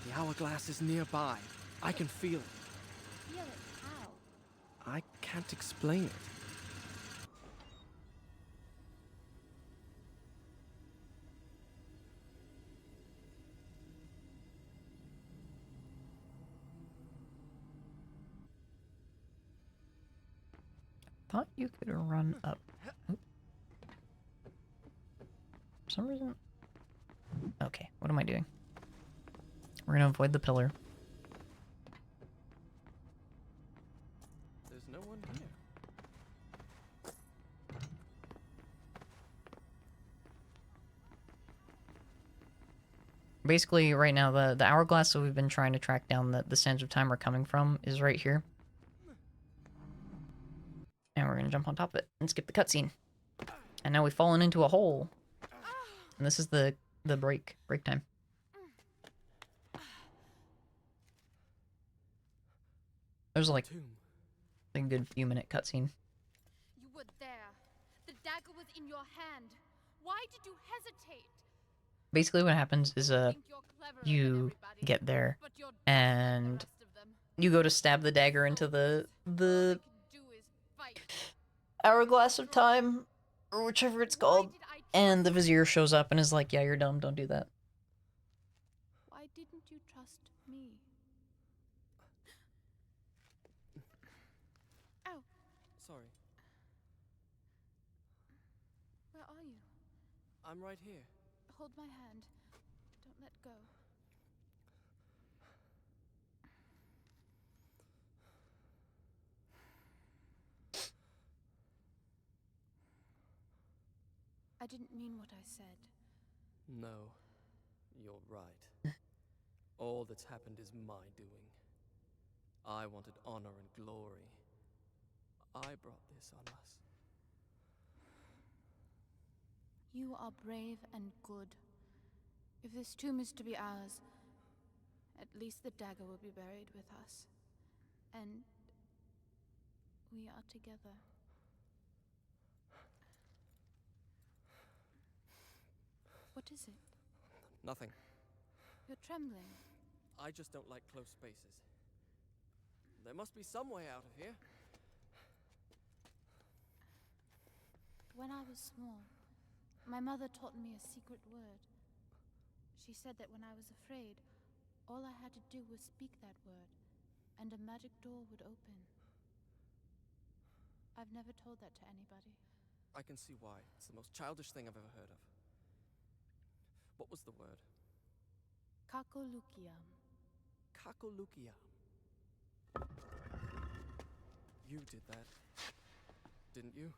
The hourglass is nearby. I can feel it. Feel it how? I can't explain it. Thought you could run up. Oop. For some reason. Okay, what am I doing? We're gonna avoid the pillar. There's no one here. Basically, right now, the hourglass that we've been trying to track down the sands of time are coming from is right here. And we're gonna jump on top of it and skip the cutscene. And now we've fallen into a hole. And this is the break time. There's like Tomb. a good few minute cutscene. You were there. The dagger was in your hand. Why did you hesitate? Basically what happens is Think you're cleverer than you everybody, get there but you're dumber and than the rest of them. you go to stab the dagger into the All they can do is fight. hourglass of time, or whichever it's Why called, did I and the trust vizier shows up and is like, yeah, you're dumb, don't do that. Why didn't you trust me? Ow, Sorry. where are you? I'm right here. Hold my hand. Don't let go. I didn't mean what I said. No, you're right. All that's happened is my doing. I wanted honor and glory. I brought this on us. You are brave and good. If this tomb is to be ours, at least the dagger will be buried with us. And we are together. What is it? Nothing. You're trembling. I just don't like close spaces. There must be some way out of here. When I was small, my mother taught me a secret word. She said that when I was afraid, all I had to do was speak that word, and a magic door would open. I've never told that to anybody. I can see why. It's the most childish thing I've ever heard of. What was the word? Kakolukiam. Kakolukia. You did that, didn't you?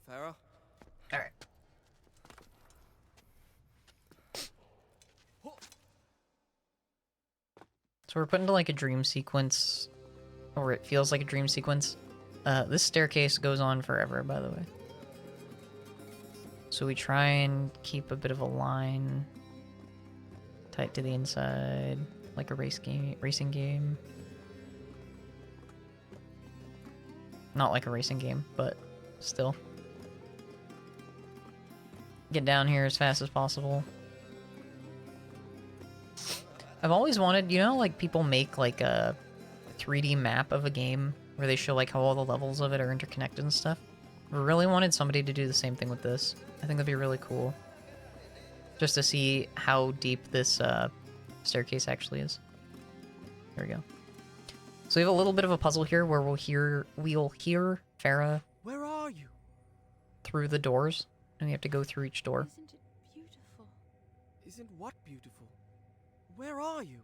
Farah? Alright. So we're put into like a dream sequence, or it feels like a dream sequence. This staircase goes on forever, by the way. So we try and keep a bit of a line tight to the inside, like a racing game. Not like a racing game, but still. Get down here as fast as possible. I've always wanted, you know, like people make like a 3D map of a game where they show like how all the levels of it are interconnected and stuff. I really wanted somebody to do the same thing with this. I think that'd be really cool. Just to see how deep this staircase actually is. There we go. So we have a little bit of a puzzle here where we'll hear Farah Where are you? through the doors, and we have to go through each door. Isn't it beautiful? Isn't what beautiful? Where are you?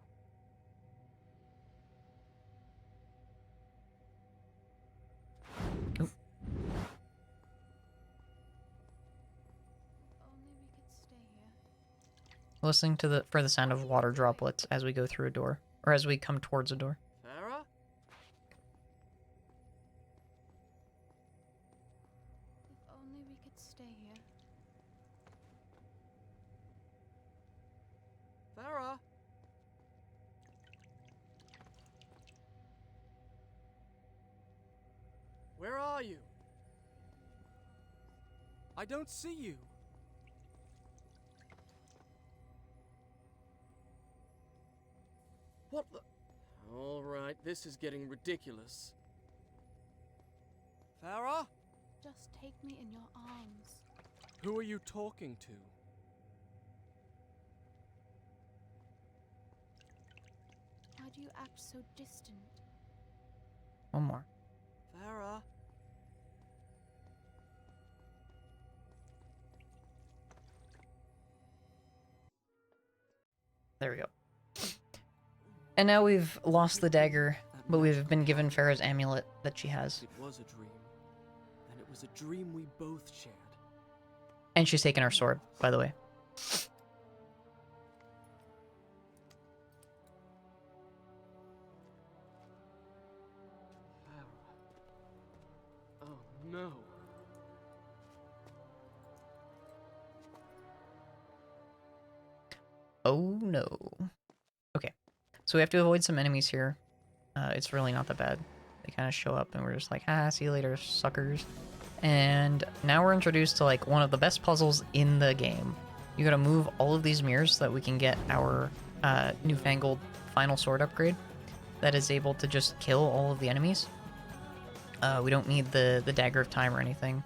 Oop. Only we could stay here. Listening to for the sound of water droplets as we go through a door, or as we come towards a door. Farah? If only we could stay here. Farah? Where are you? I don't see you. What the? All right, this is getting ridiculous. Farah? Just take me in your arms. Who are you talking to? Why do you act so distant? One more. Farah? There we go. And now we've lost the dagger, but we've been given Farah's amulet that she has. It was a dream. And it was a dream we both shared. And she's taken our sword, by the way. Farah. Oh no. Oh no. Okay. So we have to avoid some enemies here. It's really not that bad. They kind of show up and we're just like, ah, see you later, suckers. And now we're introduced to like one of the best puzzles in the game. You gotta move all of these mirrors so that we can get our newfangled final sword upgrade that is able to just kill all of the enemies. We don't need the dagger of time or anything.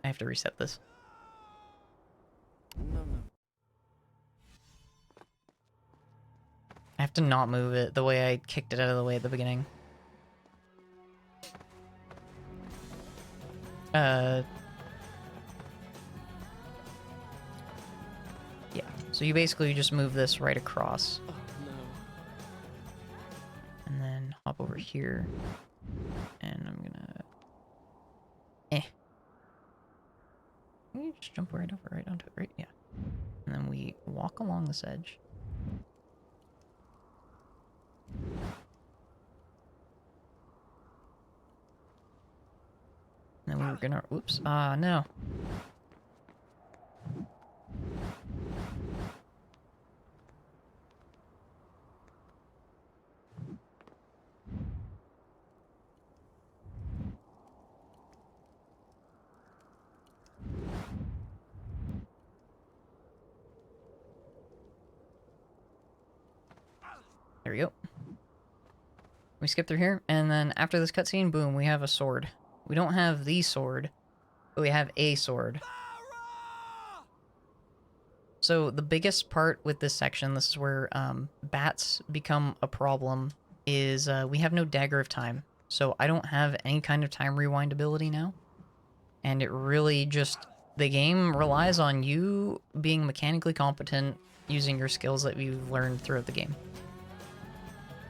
I have to reset this. No. I have to not move it the way I kicked it out of the way at the beginning. Yeah. So you basically just move this right across. Oh no. And then hop over here. And I'm gonna... Can you just jump right over, right onto it, right? Yeah. And then we walk along this edge. And then we were gonna... Oops. No. There we go. We skip through here, and then after this cutscene, boom, we have a sword. We don't have the sword, but we have a sword. So the biggest part with this section, this is where bats become a problem, is we have no Dagger of Time. So I don't have any kind of time rewind ability now. And it really just... The game relies on you being mechanically competent using your skills that you've learned throughout the game.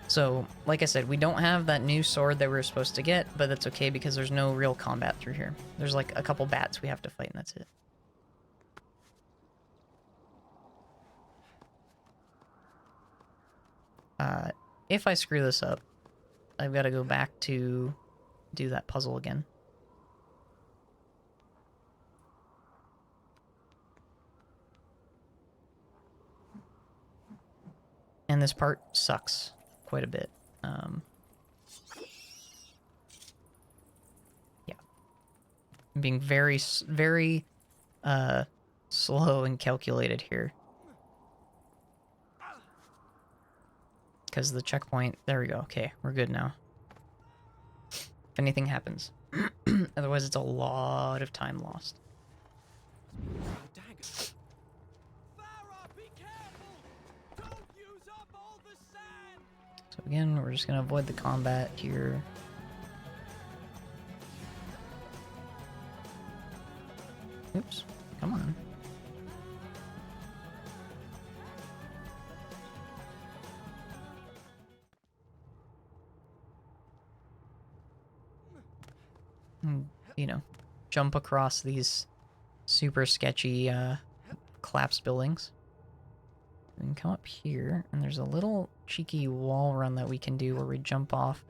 So, like I said, we don't have that new sword that we were supposed to get, but that's okay because there's no real combat through here. There's like a couple bats we have to fight and that's it. If I screw this up, I've got to go back to do that puzzle again. And this part sucks quite a bit. Yeah. I'm being very slow and calculated here. Because the checkpoint... There we go. Okay, we're good now. If anything happens. Otherwise, it's a lot of time lost. Dagger. Farah, be careful! Don't use up all the sand! So again, we're just gonna avoid the combat here. Oops. Come on. And, you know, jump across these super sketchy collapsed buildings. We can come up here, and there's a little cheeky wall run that we can do where we jump off,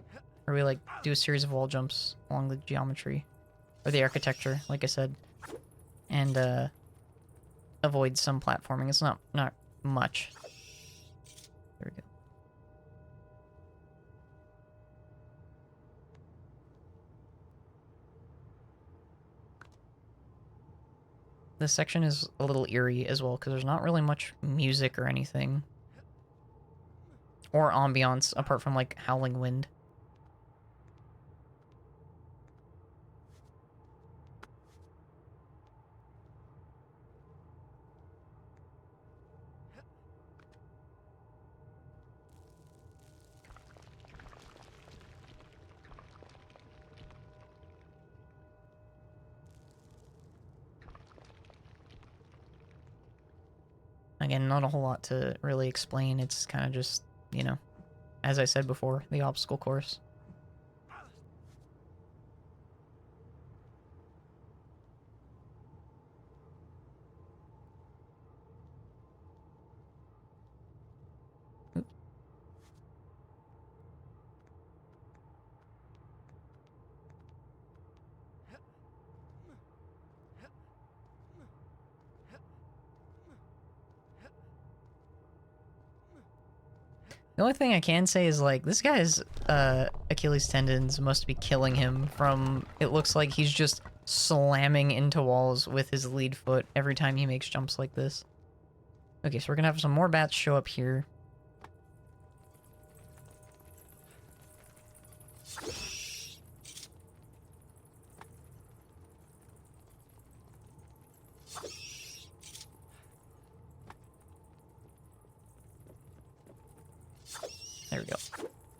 or we like do a series of wall jumps along the geometry or the architecture, like I said, and avoid some platforming. It's not much. There we go. This section is a little eerie as well, because there's not really much music or anything. Or ambiance, apart from, like, howling wind. Again, not a whole lot to really explain. It's kind of just, you know, as I said before, the obstacle course. Oop. The only thing I can say is, like, this guy's Achilles tendons must be killing him from... It looks like he's just slamming into walls with his lead foot every time he makes jumps like this. Okay, so we're gonna have some more bats show up here. There we go.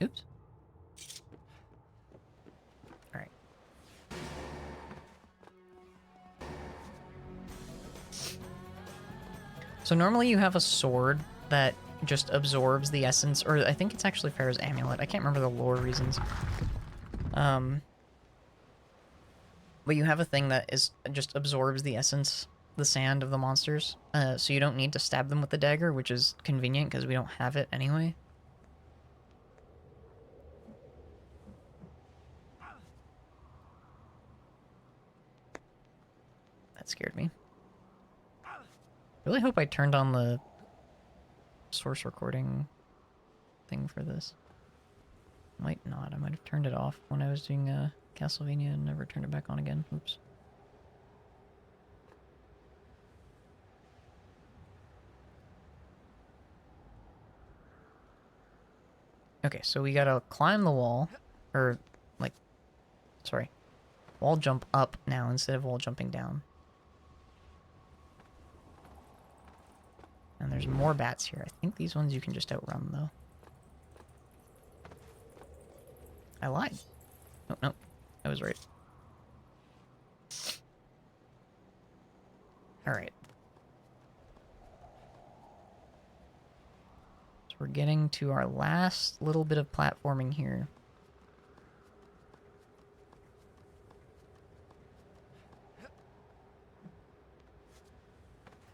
Oops. Alright. So normally you have a sword that just absorbs the essence, or I think it's actually Farah's amulet. I can't remember the lore reasons. But you have a thing that is just absorbs the essence, the sand of the monsters. So you don't need to stab them with the dagger, which is convenient because we don't have it anyway. That scared me. Really hope I turned on the source recording thing for this. Might not. I might have turned it off when I was doing Castlevania and never turned it back on again. Oops. Okay, so we gotta climb the wall. Or, like, sorry. Wall jump up now instead of wall jumping down. And there's more bats here. I think these ones you can just outrun, though. I lied. Oh, no. I was right. Alright. So we're getting to our last little bit of platforming here.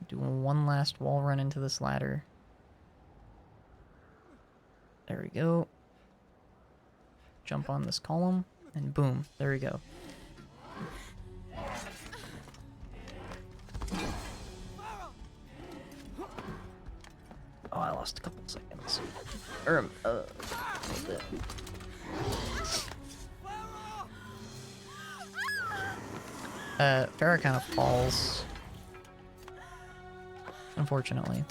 Doing one last wall run into this ladder. There we go. Jump on this column, and boom, there we go. Oh, I lost a couple seconds. Or, a bit. Farah kind of falls. Unfortunately.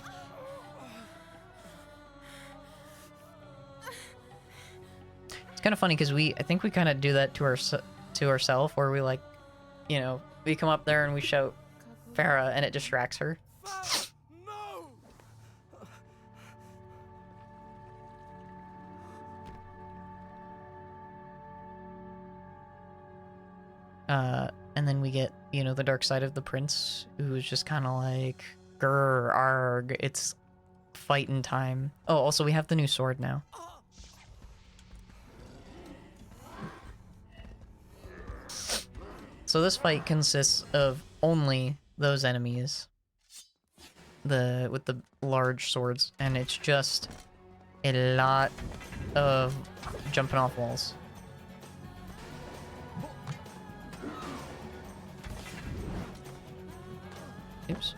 It's kind of funny because I think we kind of do that to ourselves, where we like, you know, we come up there and we shout Farah and it distracts her. No! And then we get, you know, the dark side of the prince, who's just kind of like, grr, arg, it's fighting time. Oh, also we have the new sword now. So this fight consists of only those enemies, with the large swords, and it's just a lot of jumping off walls. Oops.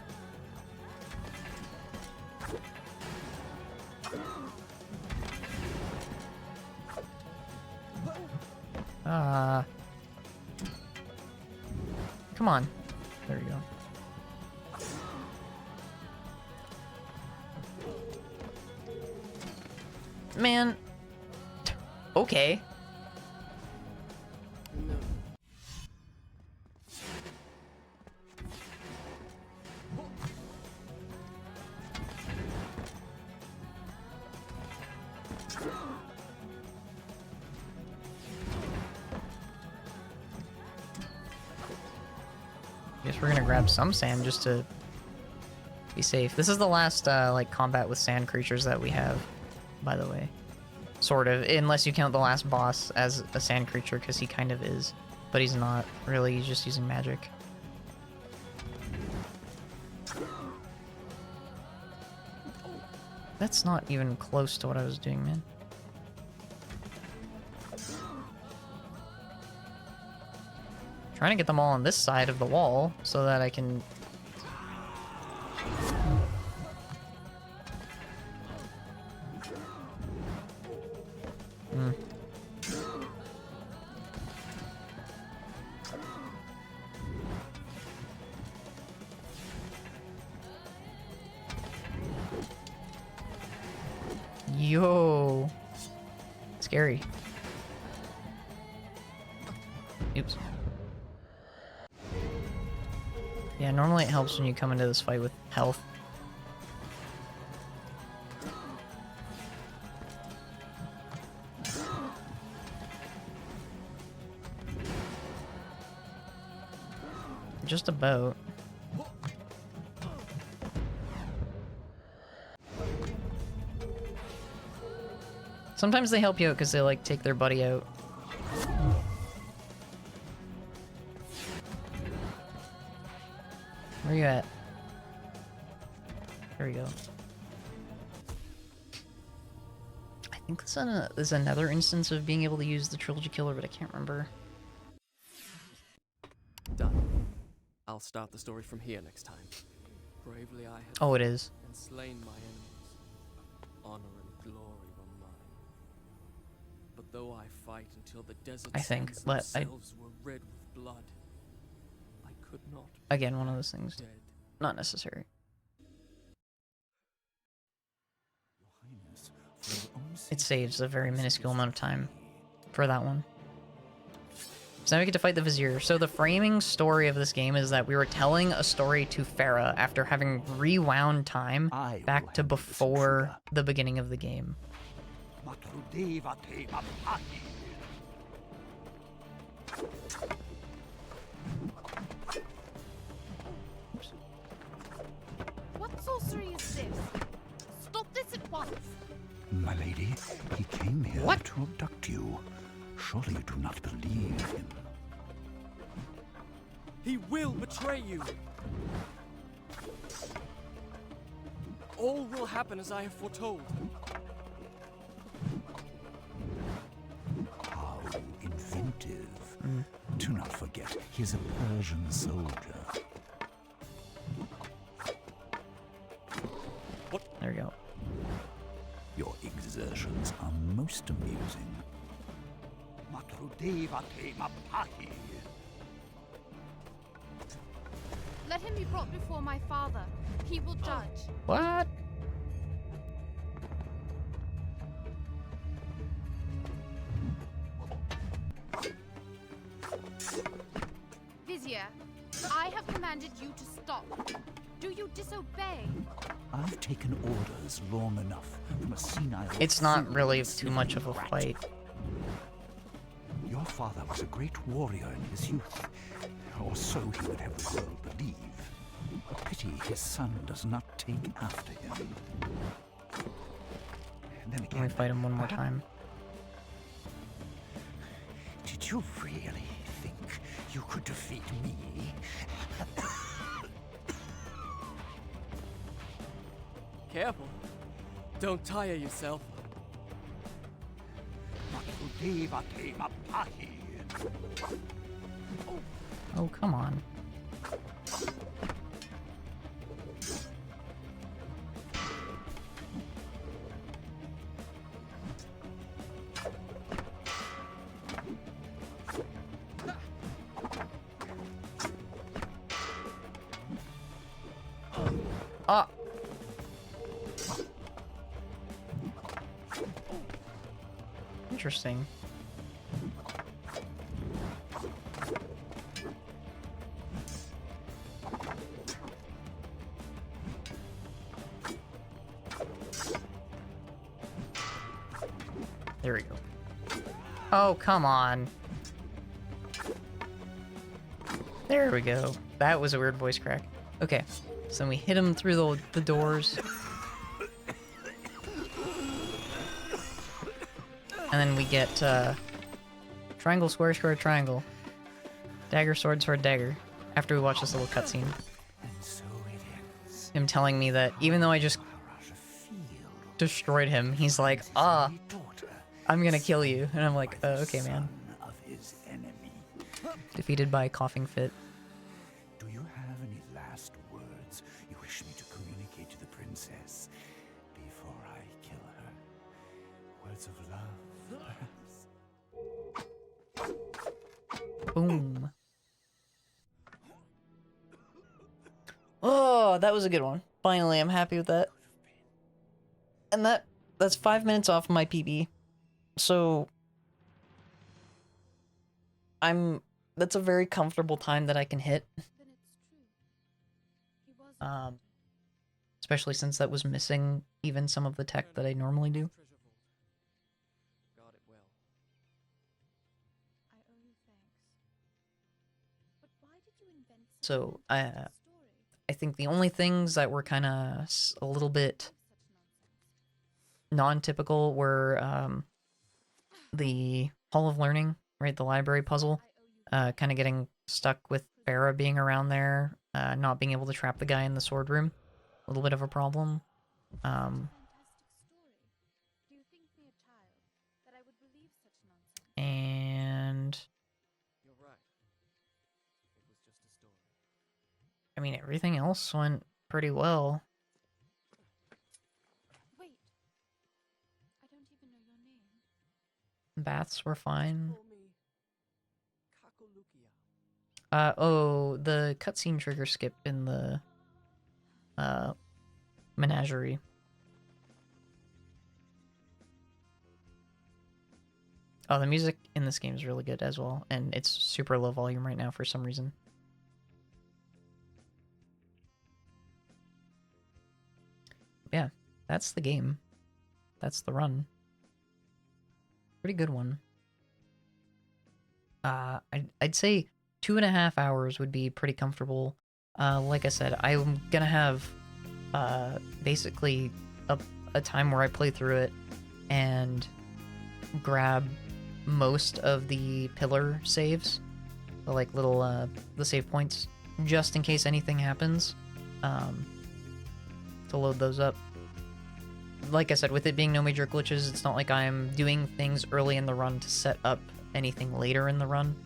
Come on. There you go. Man. Okay. Guess we're gonna grab some sand just to be safe. This is the last like combat with sand creatures that we have, by the way. Sort of, unless you count the last boss as a sand creature, because he kind of is. But he's not, really, he's just using magic. That's not even close to what I was doing, man. Trying to get them all on this side of the wall so that I can... Yo. Scary. Oops. Yeah, normally it helps when you come into this fight with health. Just about. Sometimes they help you out because they, like, take their buddy out. Where you at? There we go. I think there's another instance of being able to use the Trilogy Killer, but I can't remember. Done. I'll start the story from here next time. Bravely I have Oh, it is. and slain my enemies. Honor and glory were mine. But though I fight until the desert I think, sands but themselves were red with blood, I could not Again, one of those things. dead. Not necessary. It saves a very minuscule amount of time for that one. So now we get to fight the Vizier. So the framing story of this game is that we were telling a story to Farah after having rewound time back to before the beginning of the game. What sorcery is this? Stop this at once! My lady, he came here What? to abduct you. Surely you do not believe him. He will betray you. All will happen as I have foretold. How inventive. Do not forget, he is a Persian soldier. There we go. Your exertions are most amusing. Let him be brought before my father. He will judge. What? Vizier, I have commanded you to stop. Do you disobey? I've taken orders long enough from a senile... It's not fool really and too much of a rat. fight. Your father was a great warrior in his youth, or so he would have the world believe. A pity his son does not take after him. And then Let me again, fight him one more time. did you really think you could defeat me? Careful. Don't tire yourself. Oh, come on. Ah! Interesting. There we go. Oh, come on. There we go. That was a weird voice crack. Okay, so then we hit him through the doors. And then we get triangle, square, square, triangle. Dagger, sword, sword, dagger. After we watch this little cutscene. And so it ends. Him telling me that even though I just destroyed him, he's like, ah, I'm gonna kill you. And I'm like, okay, man. Of his enemy. Defeated by a coughing fit. Do you have any last words you wish me to communicate to the princess before I kill her? Words of love, perhaps? Boom. Oh, that was a good one. Finally, I'm happy with that. And that's 5 minutes off my PB. So that's a very comfortable time that I can hit. Then it's true. He was Especially since that was missing even some of the tech that I normally do. Treasure vault. Guard it well. I owe you thanks. But why did you invent such So, a nonsense story? I think the only things that were kind of a little bit Such nonsense. non-typical were the Hall of Learning, right? The library puzzle, kind of getting stuck with Farah being around there, not being able to trap the guy in the sword room. A little bit of a problem. Fantastic story. Do you think me a child that I would believe such nonsense? And You're right. It was just a story. I mean, everything else went pretty well. Wait. I don't even know your name. Baths were fine. Call me Kakolukia. Oh, the cutscene trigger skipped in the menagerie. Oh, the music in this game is really good as well, and it's super low volume right now for some reason. Yeah, that's the game. That's the run. Pretty good one. I'd say 2.5 hours would be pretty comfortable. Like I said, I'm gonna have basically a time where I play through it and grab most of the pillar saves, the like little the save points, just in case anything happens, to load those up. Like I said, with it being no major glitches, it's not like I'm doing things early in the run to set up anything later in the run.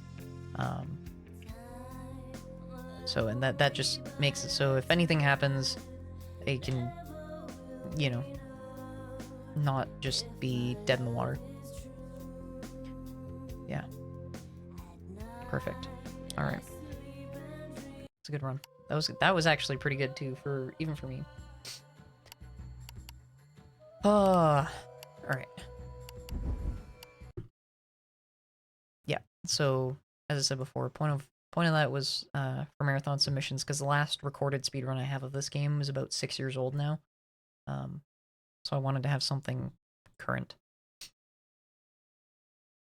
So, and that just makes it so if anything happens, it can, you know, not just be dead in the water. Yeah. Perfect. All right. It's a good run. That was actually pretty good too, for even for me. All right. Yeah. So as I said before, point of that was for marathon submissions, because the last recorded speedrun I have of this game is about 6 years old now. So I wanted to have something current.